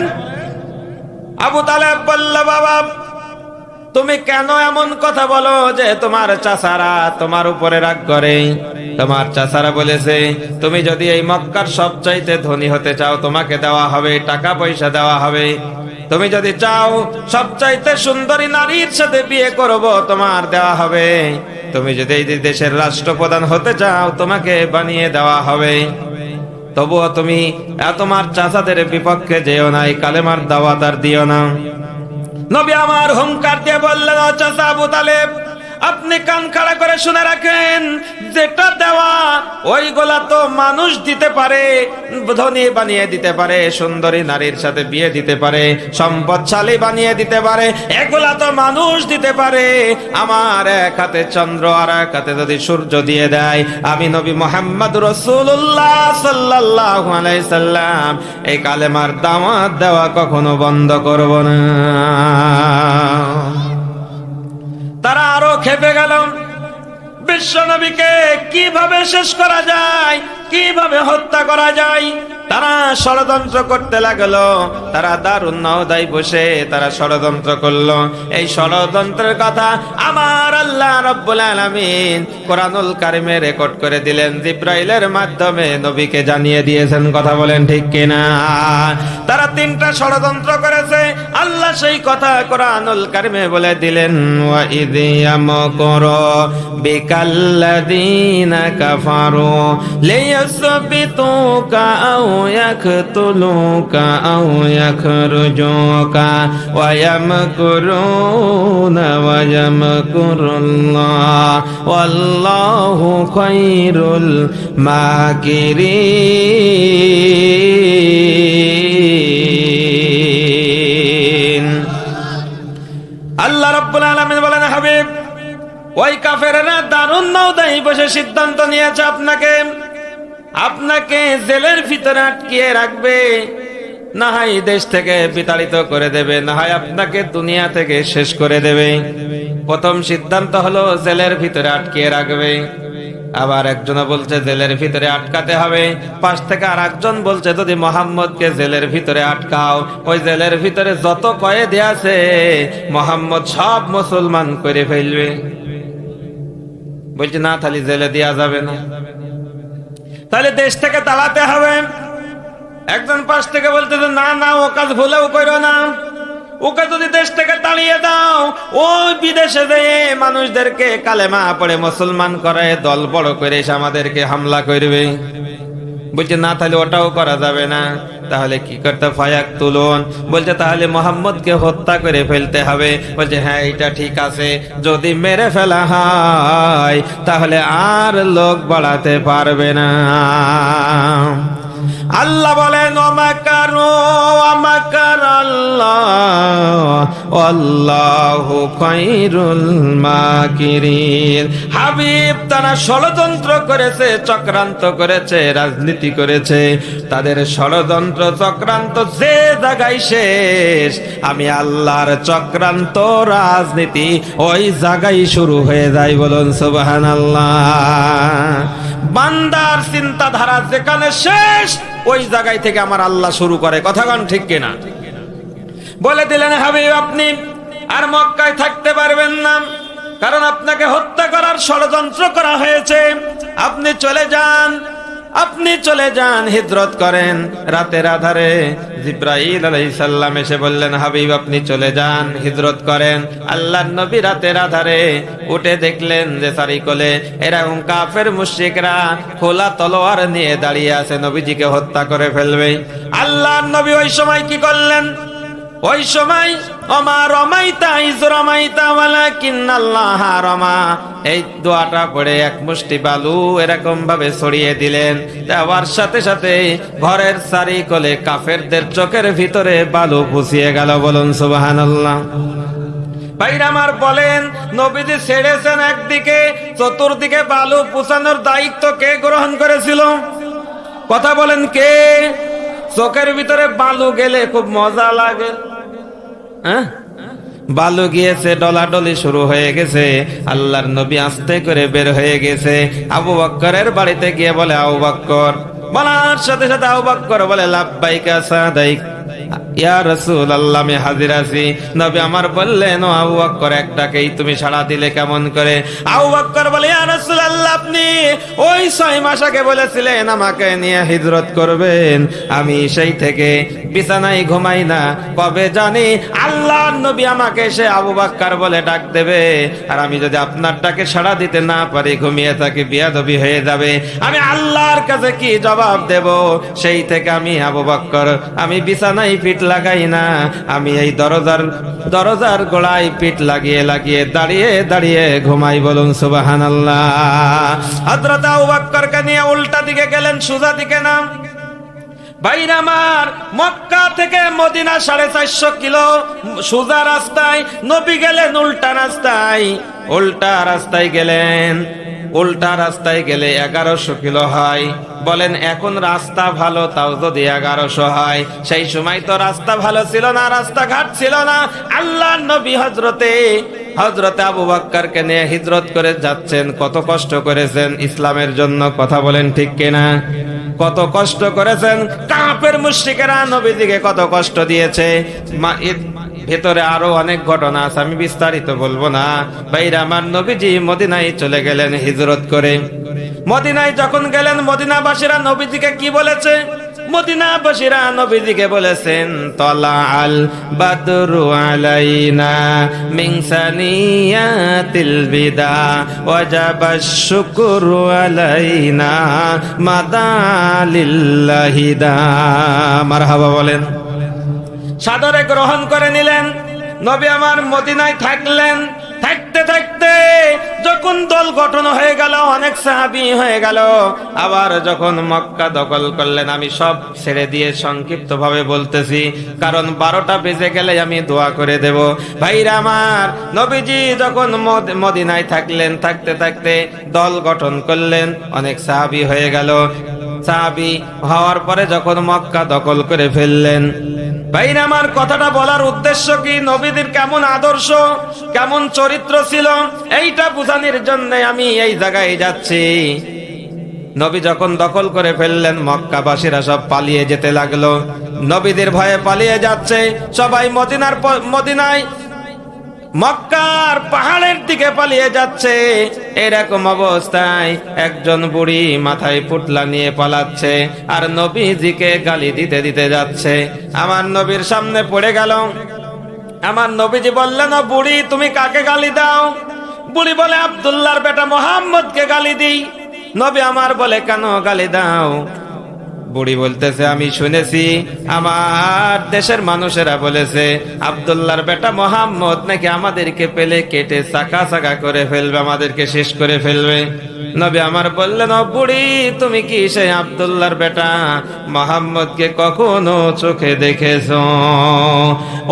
আবু তালেব বলল, বাবা তুমি কেন এমন কথা বলো যে তোমার চাচারা তোমার উপরে রাগ করে? তোমার চাচারা বলেছে তুমি যদি এই মক্কার সবচাইতে ধনী হতে চাও তোমাকে দেওয়া হবে, টাকা পয়সা দেওয়া হবে। তুমি যদি চাও সবচাইতে সুন্দরী নারীর সাথে বিয়ে করব, তোমার দেওয়া হবে। তুমি যদি এই দেশের রাষ্ট্রপ্রধান হতে চাও তোমাকে বানিয়ে দেওয়া হবে। তবুও তুমি তোমার চাচাদের বিপক্ষে যেও না, এই কালেমার দাওয়াত আর দিও না। নবী আমার হুঙ্কার দিয়ে বললেন, চাচা আবু তালেব আপনি কান খাড়া করে শুনে রাখেন, যেটা দেওয়া ওইগুলা তো মানুষ দিতে পারে, ধনী বানিয়ে দিতে পারে, সুন্দরী নারীর সাথে বিয়ে দিতে পারে, সম্পদশালী বানিয়ে দিতে পারে, এগুলা তো মানুষ দিতে পারে। আমার এক হাতে চন্দ্র আর এক হাতে যদি সূর্য দিয়ে দেয়, আমি নবী মুহাম্মদ রাসূলুল্লাহ সাল্লাল্লাহু আলাইহি সাল্লাম এই কালেমার দাওয়াত দেওয়া কখনো বন্ধ করব না। তারা আরো খেপে গেল, বিশ্ব নবীকে কিভাবে শেষ করা যায়, কিভাবে হত্যা করা যায়, তারা ষড়যন্ত্র করতে লাগলো। তারা দারুন নওদায় বসে তারা ষড়যন্ত্র করলো। এই ষড়যন্ত্রের কথা আমার আল্লাহ রাব্বুল আলামিন কোরআনুল কারিমে রেকর্ড করে দিলেন, জিব্রাইলের মাধ্যমে নবীকে জানিয়ে দিয়েছেন। কথা বলেন ঠিক কিনা? তারা তিনটা ষড়যন্ত্র করেছে, আল্লাহ সেই কথা কোরআনুল কারিমে বলে দিলেন, ওয়া ইয ইয়ামকুরু বিকাল্লাযীনা কাফারু লিয়াসবিতুকা আও ইয়াকতুলুকা আও ইয়াখরুজুকা ওয়া ইয়ামকুরুনা ওয়া ইয়ামকুরুল্লাহ ওয়াল্লাহু খায়রুল মাকিরিন। আল্লাহ রাব্বুল আলামিন বলেন, হাবিব ওই কাফেররা দারুন নওদায় বসে সিদ্ধান্ত নিয়েছে আপনাকে জেলের ভিতরে আটকিয়ে রাখবে, না হয় দেশ থেকে বিতাড়িত করে দেবে, না হয় আপনাকে দুনিয়া থেকে শেষ করে দেবে। প্রথম সিদ্ধান্ত হলো জেলের ভিতরে আটকিয়ে রাখবে। আবার একজন বলছে জেলের ভিতরে আটকাতে হবে, পাশ থেকে আর একজন বলছে যদি মোহাম্মদকে জেলের ভিতরে আটকাও, ওই জেলের ভিতরে যত কয়েদি আছে মোহাম্মদ সব মুসলমান করে ফেলবে। বলছে না, তাহলে জেলে দেওয়া যাবে না, তাহলে দেশ থেকে তাড়াতে হবে। একজন পাশ থেকে বলতেছে না না, ও কাজ ভুলেও করো না, ওকে যদি দেশ থেকে তাড়িয়ে দাও, ওই বিদেশে যেয়ে মানুষদেরকে কালেমা পড়ে মুসলমান করে দল বড় করে এসে আমাদেরকে হামলা করবে। বলছে না, তাহলে ওটাও করা যাবে না, তাহলে কি করতে? ফায়াক তুলুন, বলছে তাহলে মোহাম্মদকে হত্যা করে ফেলতে হবে। বলছে হ্যাঁ এটা ঠিক আছে, যদি মেরে ফেলা হয় তাহলে আর লোক বাড়াতে পারবে না। আল্লাহ বলেন ওমাকারু ওমাকারাল্লাহ আল্লাহু খায়রুল মাকিরিন। হাবিব তারা ষড়যন্ত্র করেছে, চক্রান্ত করেছে, রাজনীতি করেছে, তাদের ষড়যন্ত্র চক্রান্ত যে জায়গায় শেষ, আমি আল্লাহর চক্রান্ত রাজনীতি ওই জায়গায় শুরু হয়ে যায়। বলুন সুবহানাল্লাহ। বান্দার চিন্তাধারা যেখানে শেষ ওই জায়গায় থেকে আমার আল্লাহ শুরু করে। কথা কোন ঠিক কিনা? বলে দিলেন হাবিব আপনি আর মক্কায় থাকতে পারবেন না, কারণ আপনাকে হত্যা করার ষড়যন্ত্র করা হয়েছে। আপনি চলে যান, আপনি চলে যান, হিজরত করেন। রাতের আধারে জিব্রাইল আলাইহিস সালাম এসে বললেন হাবিব আপনি চলে যান, হিজরত করেন। আল্লাহর নবী রাতের আধারে উঠে দেখলেন যে চারিকোলে এরকম কাফের মুশরিকরা খোলা তলোয়ার নিয়ে দাঁড়িয়ে আছে, নবীজিকে হত্যা করে ফেলবে। আল্লাহর নবী ওই সময় কি করলেন? ওই সময় ওমা রমাইতা ইজ রমাইতা ওয়ালাকিন্নাল্লাহ রমা, এই দোয়াটা পড়ে এক মুষ্টি বালু এরকম ভাবে ছড়িয়ে দিলেন। দেওয়ার সাথে সাথে ঘরের চারিকোলে কাফেরদের চোখের ভিতরে বালু পুষিয়ে গেল। বলুন সুবহানাল্লাহ। ভাইরা আমার বলেন, নবীজি ছেড়েছেন একদিকে, চতুর্দিকে বালু পুষানোর দায়িত্ব কে গ্রহণ করেছিল? কথা বলেন কে? চোখের ভিতরে বালু গেলে খুব মজা লাগে। হ্যাঁ, বালু গিয়েছে, ডলাডলি শুরু হয়ে গেছে। আল্লাহর নবী আস্তে করে বের হয়ে গেছে। আবু বকরের বাড়িতে গিয়ে বলে আবু বকর, বলার সাথে সাথে আবু বকর বলে লাব্বাইকা সাদাইক ইয়া রাসূলুল্লাহ, আমি হাজির আছি। নবী আমার বললেন ও আবু বকর একটাকেই তুমি সাড়া দিলে কেমন করে? আবু বকর বলে ইয়া রাসূলুল্লাহ আপনি ওই 6 মাস আগে বলেছিলেন আমাকে নিয়ে হিজরত করবেন, আমি সেই থেকে বিছানায় ঘুমাই না। কবে জানি আল্লাহর নবী আমাকে এসে আবু বকর বলে ডাক দেবে, আর আমি যদি আপনার ডাকে সাড়া দিতে না পারি, ঘুমিয়ে থাকি, বিয়াদবি হয়ে যাবে। আমি আল্লাহর কাছে কি জবাব দেব? সেই থেকে আমি আবু বকর আমি বিছানায় পিঠ লাগাই না, আমি এই দরজার গোড়ায় পিঠ লাগিয়ে লাগিয়ে দাঁড়িয়ে দাঁড়িয়ে ঘুমাই। বলুন সুবহানাল্লাহ। হযরত আবু বকরকে নিয়ে উল্টা দিকে গেলেন, সোজা দিকে না। ভাইরা আমার, মক্কা থেকে মদিনা 450 কিলো সোজা রাস্তায়, নবী গেলেন উল্টা রাস্তায়। উল্টা রাস্তায় গেলেন, উল্টা রাস্তায় গেলে 1100 কিলো হয়। বলেন এখন রাস্তা ভালো, তাও যদি 1100 হয়, সেই সময় তো রাস্তা ভালো ছিল না, রাস্তাঘাট ছিল না। আল্লাহর নবী হযরতে আবু বকরকে নিয়ে হিজরত করে যাচ্ছেন। কত কষ্ট করেছেন ইসলামের জন্য, কথা বলেন ঠিক কিনা? কত কষ্ট করেছেন। কাফের মুশরিকেরা নবীজিকে কত কষ্ট দিয়েছে। ভেতরে আরো অনেক ঘটনা আছে, আমি বিস্তারিত বলবো না। ভাইরা আমার, নবীজি মদিনায় চলে গেলেন হিজরত করে। মদিনায় যখন গেলেন, মদিনাবাসীরা নবীজিকে কি বলেছে? মদিনাবাসীরা নবীজিকে বলেছেন তলা আল বাদরু আলাইনা মিন সানিয়াতিল বিদা ওয়াজাবাশ শুকরু আলাইনা মাদালিল্লাহি দা। মারহাবা বলেন। সাদরে গ্রহণ করে নিলেন। নবী আমার মদিনায় থাকলেন। থাকতে থাকতে যখন দল গঠন হয়ে গেল, অনেক সাহাবী হয়ে গেল, আবার যখন মক্কা দখল করলেন, আমি সব ছেড়ে দিয়ে সংক্ষিপ্ত ভাবে বলতেছি, কারণ 12টা বেজে গেলে আমি দোয়া করে দেব। ভাইরা আমার, নবীজি যখন মদিনায় থাকলেন, থাকতে থাকতে দল গঠন করলেন, অনেক সাহাবী হয়ে গেল। সাহাবী হওয়ার পরে যখন মক্কা দখল করে ফেললেন, ভাইরা আমার, কথাটা বলার উদ্দেশ্য কি? নবীদের কেমন আদর্শ, কেমন চরিত্র ছিল, এইটা বোঝানোর জন্য আমি এই জায়গায় যাচ্ছি। নবী যখন দখল করে ফেললেন, মক্কাবাসীরা সব পালিয়ে যেতে লাগলো। নবীদের ভয়ে পালিয়ে যাচ্ছে সবাই। মদিনায় মক্কার পাহাড়ের দিকে পালিয়ে যাচ্ছে। এরকম অবস্থায় একজন বুড়ি মাথায় পুটলা নিয়ে পালাচ্ছে, আর নবীজিকে গালি দিতে দিতে যাচ্ছে। আমার নবীর সামনে পড়ে গেল। আমার নবীজি বললেন, ও বুড়ি, তুমি কাকে গালি দাও? বুড়ি বলে, আব্দুল্লাহর বেটা মুহাম্মদকে গালি দিই। নবী আমার বলে, কেন গালি দাও? বুড়ি বলতেছে, আমি শুনেছি আমার দেশের মানুষেরা বলেছে আব্দুল্লাহর বেটা মুহাম্মদ নাকি আমাদেরকে পেলে কেটে চাকা চাকা করে ফেলবে, আমাদেরকে শেষ করে ফেলবে। নবী আমার বললেন, ও বুড়ি, তুমি কি সেই আব্দুল্লাহর বেটা মোহাম্মদকে কখনো চোখে দেখেছো?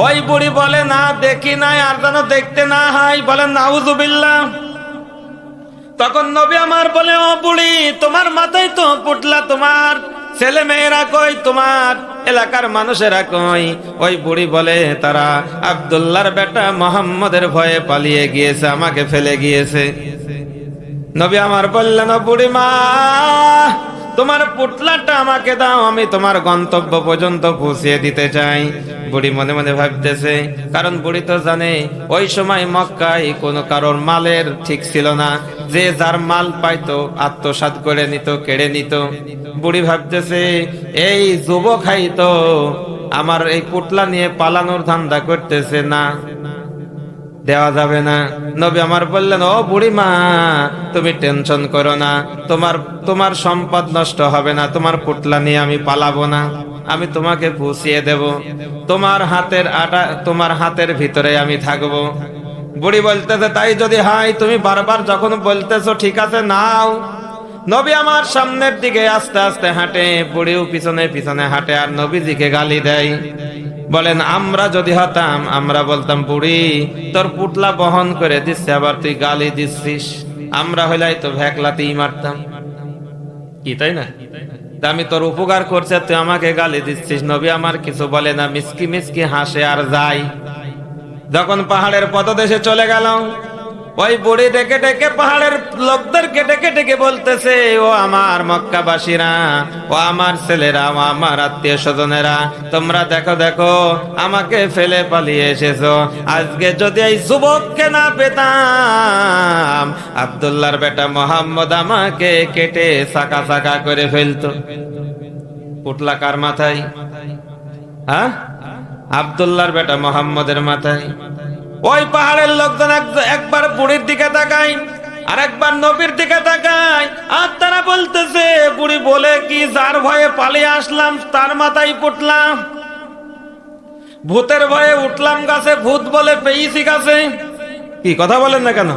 ওই বুড়ি বলে, না দেখি নাই, আর যেন দেখতে না হয়। বলেন নাউজুবিল্লাহ। তখন নবী আমার বলে, ও বুড়ি, তোমার মাথায় তো পুটলা, তোমার ছেলে মেয়েরা কই, তোমার এলাকার মানুষেরা কই? ওই বুড়ি বলে, তারা আব্দুল্লাহর বেটা মোহাম্মদের ভয়ে পালিয়ে গিয়েছে, আমাকে ফেলে গিয়েছে। নবী আমার বললেন, ও বুড়ি মা, তোমার পুটলাটা আমাকে দাও, আমি তোমার গন্তব্য পর্যন্ত পৌঁছিয়ে দিতে চাই। বুড়ি মনে মনে ভাবতেছে, কারণ বুড়ি তো জানে ওই সময় মক্কায় কোনো কারোর মালের ঠিক ছিল না, যে যার মাল পাইতো আত্মসাৎ করে নিত, কেড়ে নিত। বুড়ি ভাবতেছে, এই যুবক তো আমার এই পুটলা নিয়ে পালানোর ধান্দা করতেছে, না দেওয়া যাবে না। নবী আমার বললেন, ও বুড়ি মা, তুমি টেনশন করো না, তোমার সম্পদ নষ্ট হবে না, তোমার পুটলা নিয়ে আমি পালাবো না, আমি তোমাকে পৌঁছিয়ে দেব, তোমার হাতের আটা তোমার হাতের ভিতরে আমি থাকবো। বুড়ি বলতেছে, তাই যদি হয়, তুমি বারবার যখন বলতেছো, ঠিক আছে নাও। নবী আমার সামনের দিকে আস্তে আস্তে হাঁটে, বুড়িও পিছনে পিছনে হাঁটে, আর নবীজিকে গালি দেয়। বলেন, আমরা যদি হতাম, আমরা বলতাম, বুড়ি তোর পুটলা বহন করে দিচ্ছে, আবার তুই গালি দিচ্ছিস। আমরা হইলাই তো ভেকলাতেই মারতাম, কি তাই না? আমি তোর উপকার করছে, তুই আমাকে গালি দিচ্ছিস। নবী আমার কিছু বলে না, মিসকি মিসকি হাসে আর যায়। যখন পাহাড়ের পদদেশে চলে গেল, ওই বুড়ি ডেকে ডেকে পাহাড়ের লোকদেরকে ডেকে ডেকে বলতেছে, ও আমার মক্কাবাসীরা, ও আমার ছেলেরা, ও আমার আত্মীয় স্বজনেরা, তোমরা দেখো দেখো, আমাকে ফেলে পালিয়ে এসেছো। আজকে যদি এই যুবককে না পেতাম, আব্দুল্লাহর বেটা মোহাম্মদ আমাকে কেটে সাকা সাকা করে ফেলতো। পুটলা কার মাথায়? হ্যাঁ, আব্দুল্লাহর বেটা মোহাম্মদের মাথায়। ওই পাহাড়ের লোকজন একবার বুড়ির দিকে তাকায়, আর একবার নবীর দিকে তাকায়, আর তারা বলতেছে, বুড়ি বলে কি, যার ভয়ে পালিয়ে আসলাম তার মাথায় পুটলাম, ভূতের ভয়ে উঠলাম গাছে, ভূত বলে পেয়েছি গাছে। কি কথা বলেন না কেন?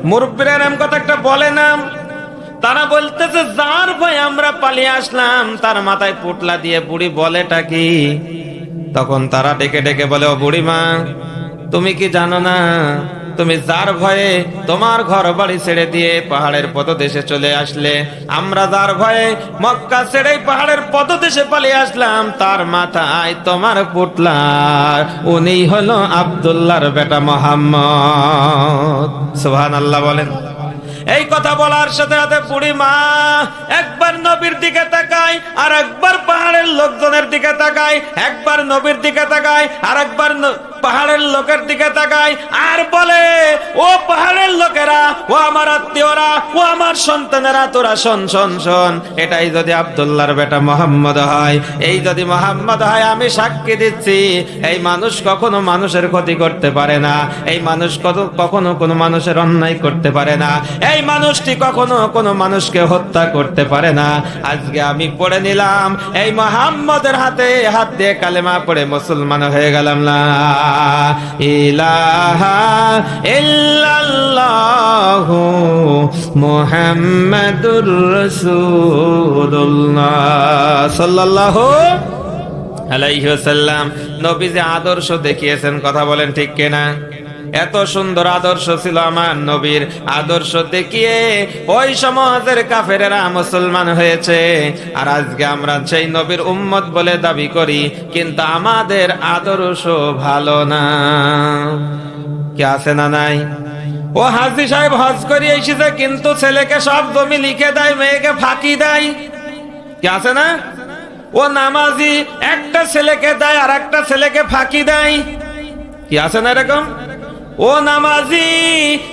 মুরব্বীরা এরকম কথা একটা বলে না। তারা বলতেছে, যার ভয়ে আমরা পালিয়ে আসলাম তার মাথায় পুটলা দিয়ে। বুড়ি বলেটা কি? তখন তারা ডেকে ডেকে বলে, ও বুড়ি মা, তুমি কি জানো না, তুমি যার ভয়ে তোমার ঘর বাড়ি ছেড়ে দিয়ে পাহাড়ের পদদেশে চলে আসলে, আমরা যার ভয়ে মক্কা ছেড়ে পাহাড়ের পদদেশে পালিয়ে আসলাম, তার মাথায় তোমার পুটলা, উনি হলো আব্দুল্লাহর বেটা মোহাম্মদ। সুবহানাল্লাহ বলেন। এই কথা বলার সাথে সাথে বুড়ি মা একবার নবীর দিকে তাকায়, আর একবার পাহাড়ের লোকজনের দিকে তাকায়, একবার নবীর দিকে তাকায়, আর একবার পাহাড়ের লোকের দিকে তাকায়, আর বলে, ও পাহাড়ের লোকেরা, ও আমার আত্মীয়রা, ও আমার সন্তানেরা, তোরা শোন শোন শোন, এটাই যদি আব্দুল্লাহর বেটা মোহাম্মদ হয়, এই যদি মোহাম্মদ হয়, আমি সাক্ষী দিচ্ছি, এই মানুষ কখনো মানুষের ক্ষতি করতে পারে না, এই মানুষ কখনো কোনো মানুষের অন্যায় করতে পারে না, এই মানুষটি কখনো কোনো মানুষকে হত্যা করতে পারে না। আজকে আমি পড়ে নিলাম, এই মোহাম্মদের হাতে হাত দিয়ে কালেমা পড়ে মুসলমান হয়ে গেলাম। না ইলাহা ইল্লাল্লাহু মুহাম্মাদুর রাসূলুল্লাহ সাল্লাল্লাহু আলাইহি ওয়াসাল্লাম। নবী যে আদর্শ দেখিয়েছেন, কথা বলেন ঠিক কিনা? এত সুন্দর আদর্শ ছিল আমার নবীর, আদর্শ দেখিয়ে ওই সমাজের কাফেরেরা মুসলমান হয়েছে। আর আজকে আমরা সেই নবীর উম্মত বলে দাবি করি, কিন্তু আমাদের আদর্শ ভালো না। কি আছে না নাই? ও হাজী সাহেব হজ করে এসেছে, কিন্তু ছেলেকে সব জমি লিখে দেয়, মেয়েকে ফাঁকি দেয়। কি আছে না? ও নামাজি একটা ছেলেকে দেয়, আর একটা ছেলেকে ফাঁকি দেয়। কি আছে না এরকম? ও নামাজি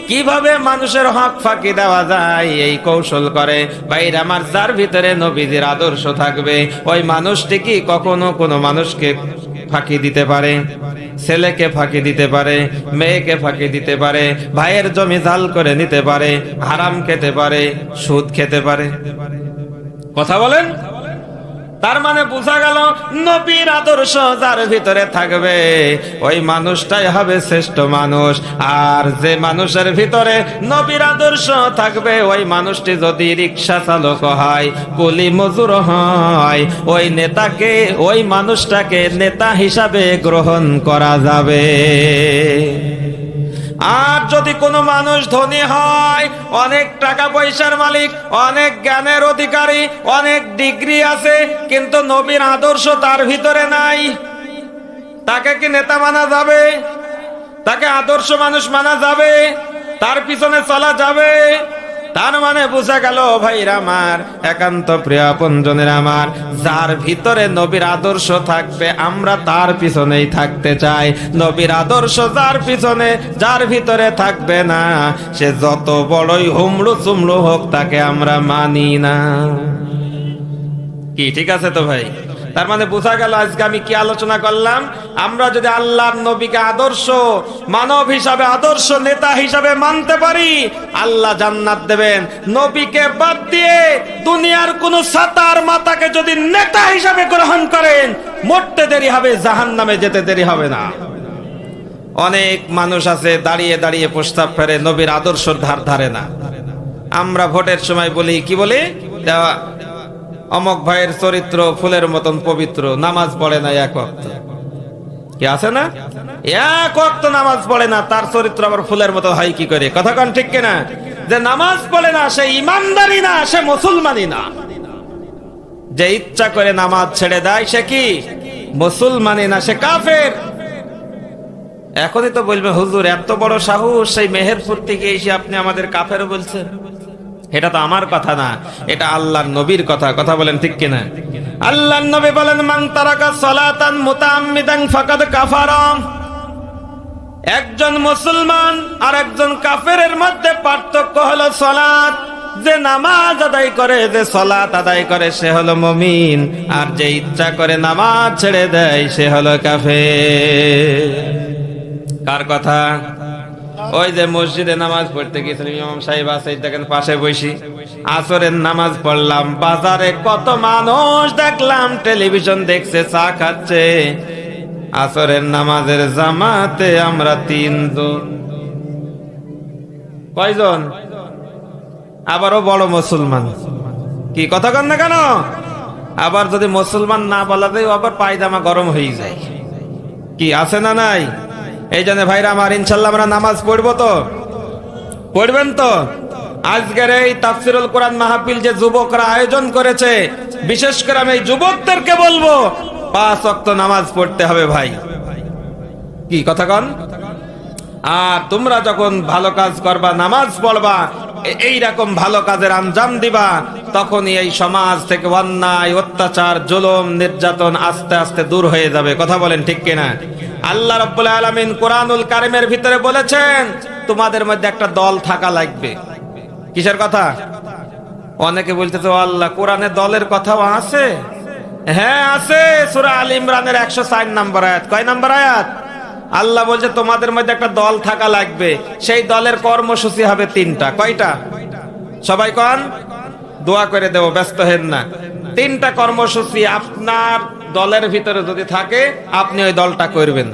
কিভাবে মানুষের হক ফাঁকি দেওয়া যায় এই কৌশল করে। বাইরে আমার যার ভিতরে নবীজির আদর্শ থাকবে, ওই মানুষটি কি কখনো কোনো মানুষকে ফাঁকি দিতে পারে? ছেলেকে ফাঁকি দিতে পারে, মেয়েকে ফাঁকি দিতে পারে, ভাইয়ের জমি জাল করে নিতে পারে, হারাম খেতে পারে, সুদ খেতে পারে। কথা বলেন। তার মানে বোঝা গেল নবীর আদর্শ যার ভিতরে থাকবে ওই মানুষটাই হবে শ্রেষ্ঠ মানুষ। আর যে মানুষের ভিতরে নবীর আদর্শ থাকবে ওই মানুষটি যদি রিক্সা চালক হয়, কুলি মজুর হয়, ওই নেতাকে, ওই মানুষটাকে নেতা হিসাবে গ্রহণ করা যাবে। আর যদি কোনো মানুষ ধনী হয়, অনেক টাকা পয়সার মালিক, অনেক জ্ঞানের অধিকারী, অনেক ডিগ্রি আছে, কিন্তু নবীর আদর্শ তার ভিতরে নাই, তাকে কি নেতা মানা যাবে? তাকে আদর্শ মানুষ মানা যাবে? তার পিছনে চলা যাবে? তার মানে বোঝা গেল ভাইরা আমার, একান্ত প্রিয় আপনজনের আমার, যার ভিতরে নবীর আদর্শ থাকবে আমরা তার পিছনেই থাকতে চাই। নবীর আদর্শ যার ভিতরে থাকবে না, সে যত বড়ই হুমড়ু চুমড়ু হোক তাকে আমরা মানি না। কি ঠিক আছে তো ভাই? তার মানে বোঝা গেল আজকে আমি কি আলোচনা করলাম। আমরা যদি আল্লাহর নবীকে আদর্শ মানব হিসাবে, আদর্শ নেতা হিসাবে মানতে পারি, আল্লাহ জান্নাত দেবেন। নবীকে বাদ দিয়ে দুনিয়ার কোন সাতার মাতাকে যদি নেতা হিসাবে গ্রহণ করেন, মরতে দেরি হবে, জাহান্নামে যেতে দেরি হবে না। অনেক মানুষ আছে দাঁড়িয়ে দাঁড়িয়ে প্রস্তাব ফেরে, নবীর আদর্শর ধার ধারে না। আমরা ভোটের সময় বলি, কি বলি? অমক ভাইয়ের চরিত্র ফুলের মতন পবিত্র, নামাজ পড়ে না এক ওয়াক্ত। কি আছে না? এক ওয়াক্ত নামাজ পড়ে না, তার চরিত্র আবার ফুলের মতো হয় কি করে? কথা কন ঠিক কিনা? যে নামাজ পড়ে না সে ইমানদারি না, সে মুসলমানই না। যে ইচ্ছা করে নামাজ ছেড়ে দেয় সে কি মুসলমানই না, সে কাফের। এখনই তো বলবে হুজুর এত বড় সাহস, সেই মেহেরপুর থেকে এসে আপনি আমাদের কাফের বলছেন। এটা তো আমার কথা না, এটা আল্লাহর নবীর কথা। কথা বলেন ঠিক কিনা? আল্লাহর নবী বলেন, মান তারাকা সালাতান মুতাআম্মিদান ফাকাদ কাফারা। একজন মুসলমান আর একজন কাফেরের মধ্যে পার্থক্য হলো সালাত। যে নামাজ আদায় করে, যে সালাত আদায় করে সে হলো মুমিন, আর যে ইচ্ছা করে নামাজ ছেড়ে দেয় সে হলো কাফের। কার কথা? ওই যে মসজিদে নামাজ পড়তে গেছিলাম, ইমাম সাহেব আছে দেখেন পাশে বসি, আসরের নামাজ পড়লাম, বাজারে কত মানুষ দেখলাম টেলিভিশন দেখছে, চা খাচ্ছে। আসরের নামাজের জামাতে আমরা 3 জন। কয়জন? আবারও বড় মুসলমান। কি কথা কন না কেন? আবার যদি মুসলমান না বলা যায়, আবার পায়জামা গরম হয়ে যায়। কি আছে না নাই? এই জন্য ভাইরা আমার, ইনশাল্লাহ আমরা নামাজ পড়বো তো? পড়বেন তো? আজকের এই তাফসিরুল কোরআন মাহফিল যে যুবকরা আয়োজন করেছে, বিশেষ করে আমি এই যুবকদেরকে বলবো 5 ওয়াক্ত নামাজ পড়তে হবে ভাই। কি কথা কন? আর তোমরা যখন ভালো কাজ করবা, নামাজ পড়বা, এইরকম ভালো কাজের আঞ্জাম দিবা, তখনই এই সমাজ থেকে অন্যায়, অত্যাচার, জুলুম, নির্যাতন আস্তে আস্তে দূর হয়ে যাবে। কথা বলেন ঠিক কিনা? আল্লাহ রাব্বুল আলামিন কোরআনুল কারীমের ভিতরে বলেছেন, তোমাদের মধ্যে একটা দল থাকা লাগবে। কিসের কথা? অনেকে বলতেছে আল্লাহ কোরআনে দলের কথাও আছে। হ্যাঁ আছে, সূরা আল ইমরানের 104 নম্বর আয়াত। কয় নম্বর আয়াত? আল্লাহ বলছে তোমাদের মধ্যে একটা দল থাকা লাগবে। সেই দলের কর্মসূচি হবে 3টা। কয়টা? সবাই কন, দোয়া করে দেব, ব্যস্ত হেন না। 3টা কর্মসূচি আপনার দলের ভিতরে যদি থাকে, আপনি ওই দলটা করবেন,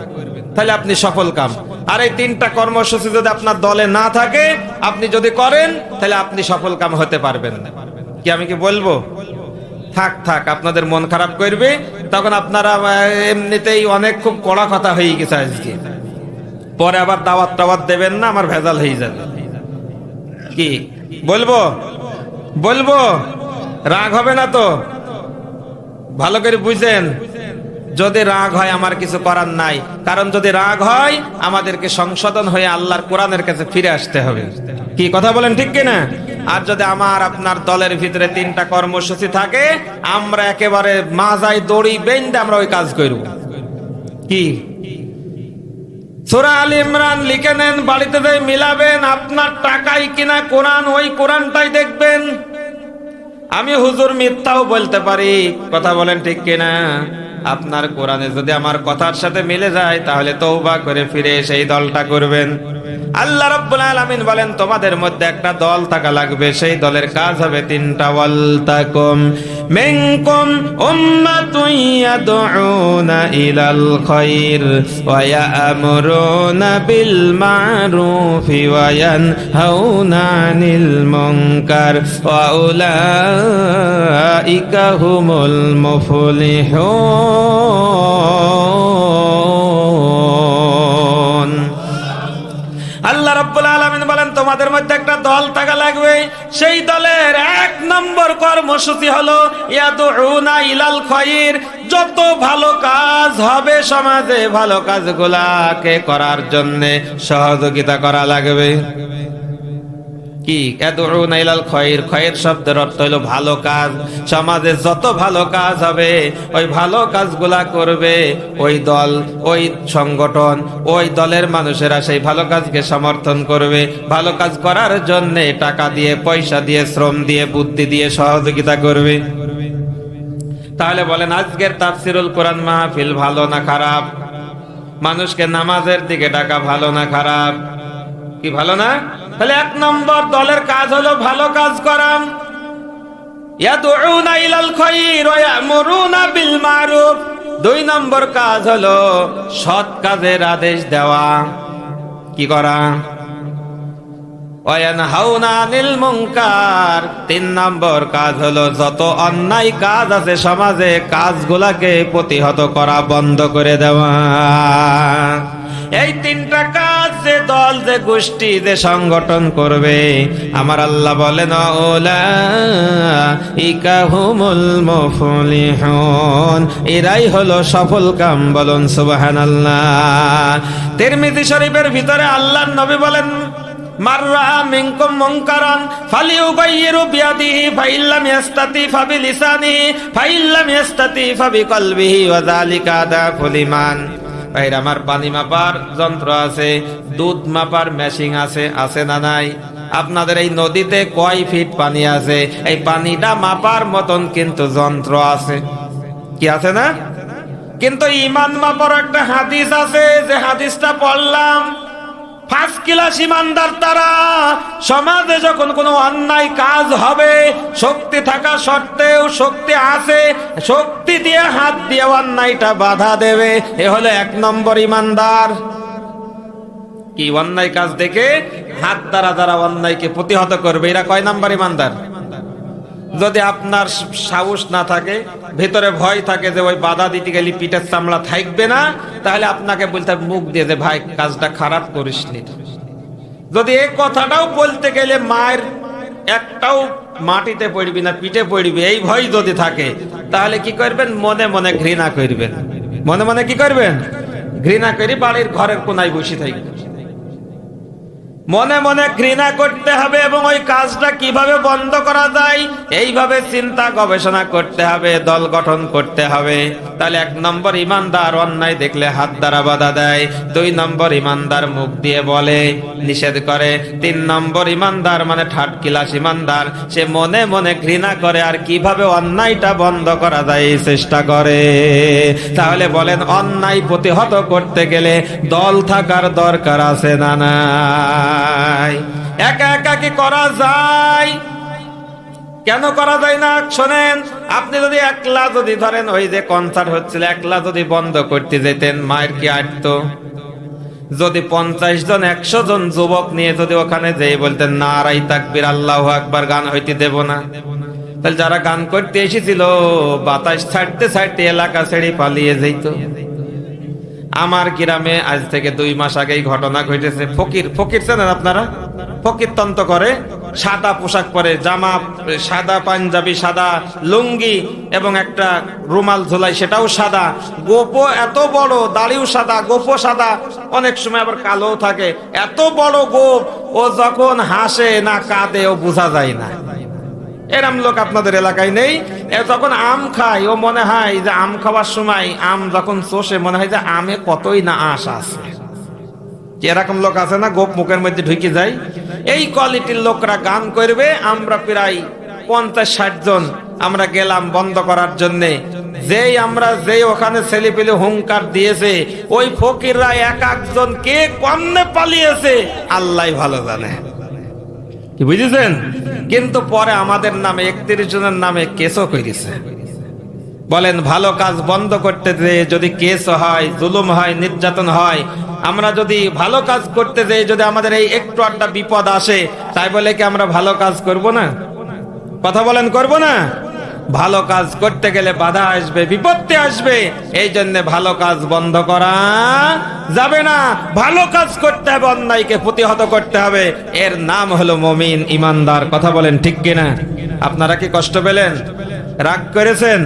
তাহলে আপনি সফল কাম। আর এই 3টা কর্মসূচি যদি আপনার দলে না থাকে, আপনি যদি করেন, তাহলে আপনি সফল কাম হতে পারবেন না। কি আমি কি বলবো? থাক আপনাদের মন খারাপ করবে, তখন আপনারা এমনিতেই অনেক খুব কড়া কথা হয়ে গেছে আজকে, পরে আবার দাওয়াত দেবেন না, আমার ভেজাল হয়ে যাবে। কি বলবো? রাগ হবে না তো? ভালো করে বুঝেন, যদি রাগ হয় আমার কিছু করার নাই, কারণ যদি রাগ হয় আমাদেরকে সংশোধন হয়ে আল্লাহর কোরআনের কাছে ফিরে আসতে হবে। কি কথা বলেন ঠিক কিনা? আর যদি আমার আপনার দলের ভিতরে 3টা কর্মসূচি থাকে, আমরা একেবারে মাজায় দড়ি বেঁধে আমরা ওই কাজ করব। কি? সূরা আল ইমরান লিখে নেন, বাড়িতে যাই মিলাবেন, আপনার টাকায় কিনা কোরআন, ওই কোরআনটাই দেখবেন। আমি হুজুর মিথ্যাও বলতে পারি, কথা বলেন ঠিক কিনা? আপনার কোরআনে যদি আমার কথার সাথে মিলে যায়, তাহলে তওবা করে ফিরে সেই দলটা করবেন। আল্লাহ রাব্বুল আলামিন বলেন তোমাদের মধ্যে একটা দল থাকা লাগবে, সেই দলের কাজ হবে তিনটা। ওয়াল তাকুম মিনকুম উম্মাতুন ইয়াদউনা ইলাল খায়র ওয়া ইয়া'মুরুনা বিল মা'রুফি ওয়া ইয়ানহাউনা আনিল মুনকার ওয়া উলাইকা হুমুল মুফলিহুন। আল্লাহ রাব্বুল আলামিন বলেন তোমাদের মধ্যে একটা দল থাকা লাগবে, সেই দলের এক নম্বর কর্মসূচি হলো ইয়াদউনা ইলাল খায়র। যত ভালো কাজ হবে সমাজে, ভালো কাজগুলাকে করার জন্য সহযোগিতা করা লাগবে। কি ইয়াদউনা ইলাল খায়র? খায়র শব্দের অর্থ হলো ভালো কাজ। সমাজে যত ভালো কাজ হবে ওই ভালো কাজগুলা করবে ওই দল, ওই সংগঠন, ওই দলের মানুষেরা সেই ভালো কাজকে সমর্থন করবে। ভালো কাজ করার জন্য টাকা দিয়ে, পয়সা দিয়ে, শ্রম দিয়ে, বুদ্ধি দিয়ে সহযোগিতা করবে। তাহলে বলেন আজকের তাফসিরুল কোরআন মাহফিল ভালো না খারাপ? মানুষকে নামাজের দিকে ডাকা ভালো না খারাপ? কি ভালো না? তাহলে এক নম্বর দলের কাজ হলো ভালো কাজ করা। ইয়াদউনা ইলাল খায়র ওয়া ইয়া'মুরুনা বিল মা'রুফ। দুই নম্বর কাজ হলো সৎ কাজের আদেশ দেওয়া। কি করা? ওয়া ইয়ানহাউনা আনিল মুনকার। তিন নম্বর কাজ হলো যত অন্যায় কাজ আছে সমাজে, কাজগুলাকে প্রতিহত করা, বন্ধ করে দেওয়া। এই তিনটা কাজ যে দল, যে গোষ্ঠী, যে সংগঠন করবে, আমার আল্লাহ বলেন উলাইকা হুমুল মুফলিহুন, এরাই হলো সফল কাম। বলুন সুবহানাল্লাহ। তিরমিজি শরীফের ভিতরে আল্লাহর নবী বলেন মাররা মিনকুম মুনকারান ফালিয়ুগাইয়িরু বিয়াদিহি ফাইল্লাম ইয়াস্তাতি ফাবিলিসানিহি ফাইল্লাম ইয়াস্তাতি ফাবিকলবিহি ওয়া যালিকা আদাফুল ঈমান। ভাইরা আমার, পানি মাপার যন্ত্র আছে, দুধ মাপার মেশিন আছে, আছে না নাই? আপনাদের এই নদীতে কয় ফিট পানি আছে, এই পানিটা মাপার মতন কিন্তু যন্ত্র আছে। কি আছে না? কিন্তু ঈমান মাপার একটা হাদিস আছে, যে হাদিসটা পড়লাম, ফার্স্ট ক্লাস ঈমানদার তারা সমাজে যখন কোনো অন্যায় কাজ হবে, শক্তি থাকা সত্ত্বেও, শক্তি আছে, শক্তি দিয়ে হাত দিয়ে অন্যায়টা বাধা দেবে। এ হলো এক নম্বর ঈমানদার। কি অন্যায় কাজ দেখে হাত দ্বারা যারা অন্যায়কে প্রতিহত করবে, এরা কয় নাম্বার ঈমানদার? যদি আপনার সাহস না থাকে, ভেতরে ভয় থাকে যে ওই বাধা দিতে গেলে পিঠের চামড়া থাকবে না, তাহলে আপনাকে বলতে মুখ দিয়ে যে ভাই কাজটা খারাপ করিসনি। যদি এই কথাটাও বলতে গেলে মায়ের একটাও মাটিতে পড়বি না, পিঠে পড়বি, এই ভয় যদি থাকে, তাহলে কি করবেন? মনে মনে ঘৃণা করবেন। মনে মনে কি করবেন? ঘৃণা করি বাড়ির ঘরের কোনায় বসে থাকবেন। মনে মনে ঘৃণা করতে হবে, এবং ওই কাজটা কিভাবে বন্ধ করা যায় এইভাবে চিন্তা গবেষণা করতে হবে, দল গঠন করতে হবে। তাহলে এক নম্বর ঈমানদার অন্যায় দেখলে হাত দ্বারা বাধা দেয়। দুই নম্বর ঈমানদার মুখ দিয়ে বলে, নিষেধ করে। তিন নম্বর ঈমানদার মানে থার্ড ক্লাস ঈমানদার, সে মনে মনে ঘৃণা করে আর কিভাবে অন্যায়টা বন্ধ করা যায় এই চেষ্টা করে। তাহলে বলেন অন্যায় প্রতিহত করতে গেলে দল থাকার দরকার আছে না না? একা একা কি করা যায়? কেন করা যায় না? শোনেন, আপনি যদি একলা, যদি ধরেন ওই যে কনসার্ট হচ্ছিল, একলা যদি বন্ধ করতে যেতেন, মায়ের কি আটতো? যদি 50 জন 100 জন যুবক নিয়ে যদি ওখানে যেয়ে বলতেন নারাই তাকবীর আল্লাহু আকবার, গান হইতে দেব না, তাহলে যারা গান করতে এসেছিল বাতাস ছাড়তে ছাড়তে এলাকা ছেড়ে পালিয়ে যেত। আমার গ্রামে আজ থেকে 2 মাস আগেই ঘটনা ঘটেছে। ফকির, ফকির চেনেন আপনারা? ফকির তন্ত করে, সাদা পোশাক পরে, জামা সাদা, পাঞ্জাবি সাদা, লুঙ্গি এবং একটা রুমাল ঝোলাই, সেটাও সাদা, গোপো এত বড়, দাড়িও সাদা, গোপো সাদা, অনেক সময় আবার কালো থাকে। এত বড় গোপ, ও যখন হাসে না কাঁদে ও বোঝা যায় না। এরম লোক আপনাদের এলাকায় নেই? যখন আম খায়, ও মনে হয় যে আম খাওয়ার সময় আম যখন চষে মনে হয় যে আমে কতই না আশ আছে। এরকম লোক আছে না? গোপ মুখের মধ্যে ঢুকে যায়। এই কোয়ালিটির লোকরা গান করবে। আমরা প্রায় 50-60 জন আমরা গেলাম বন্ধ করার জন্যে। যেই আমরা যেই ওখানে ছেলে পেলে হুঙ্কার দিয়েছে, ওই ফকিররা এক একজন কে কমনে পালিয়েছে আল্লাহ ভালো জানে, কি বুঝেছেন? কিন্তু পরে আমাদের নামে 31 জনের নামে কেসও করেছে। বলেন ভালো কাজ বন্ধ করতে যে যদি কেস হয়, জুলুম হয়, নির্যাতন হয়, আমরা যদি ভালো কাজ করতে যাই, যদি আমাদের এই একটু আড্ডা বিপদ আসে, তাই বলে কি আমরা ভালো কাজ করব না? কথা বলেন, করব না? ভালো কাজ করতে গেলে বাধা আসবে, বিপত্তি আসবে, এই জন্য ভালো কাজ বন্ধ করা যাবে না। ভালো কাজ করতে হবে, অন্যায়কে প্রতিহত করতে হবে, এর নাম হলো মুমিন, ইমানদার। কথা বলেন ঠিক কিনা? আপনারা কি কষ্ট পেলেন? রাগ করেছেন?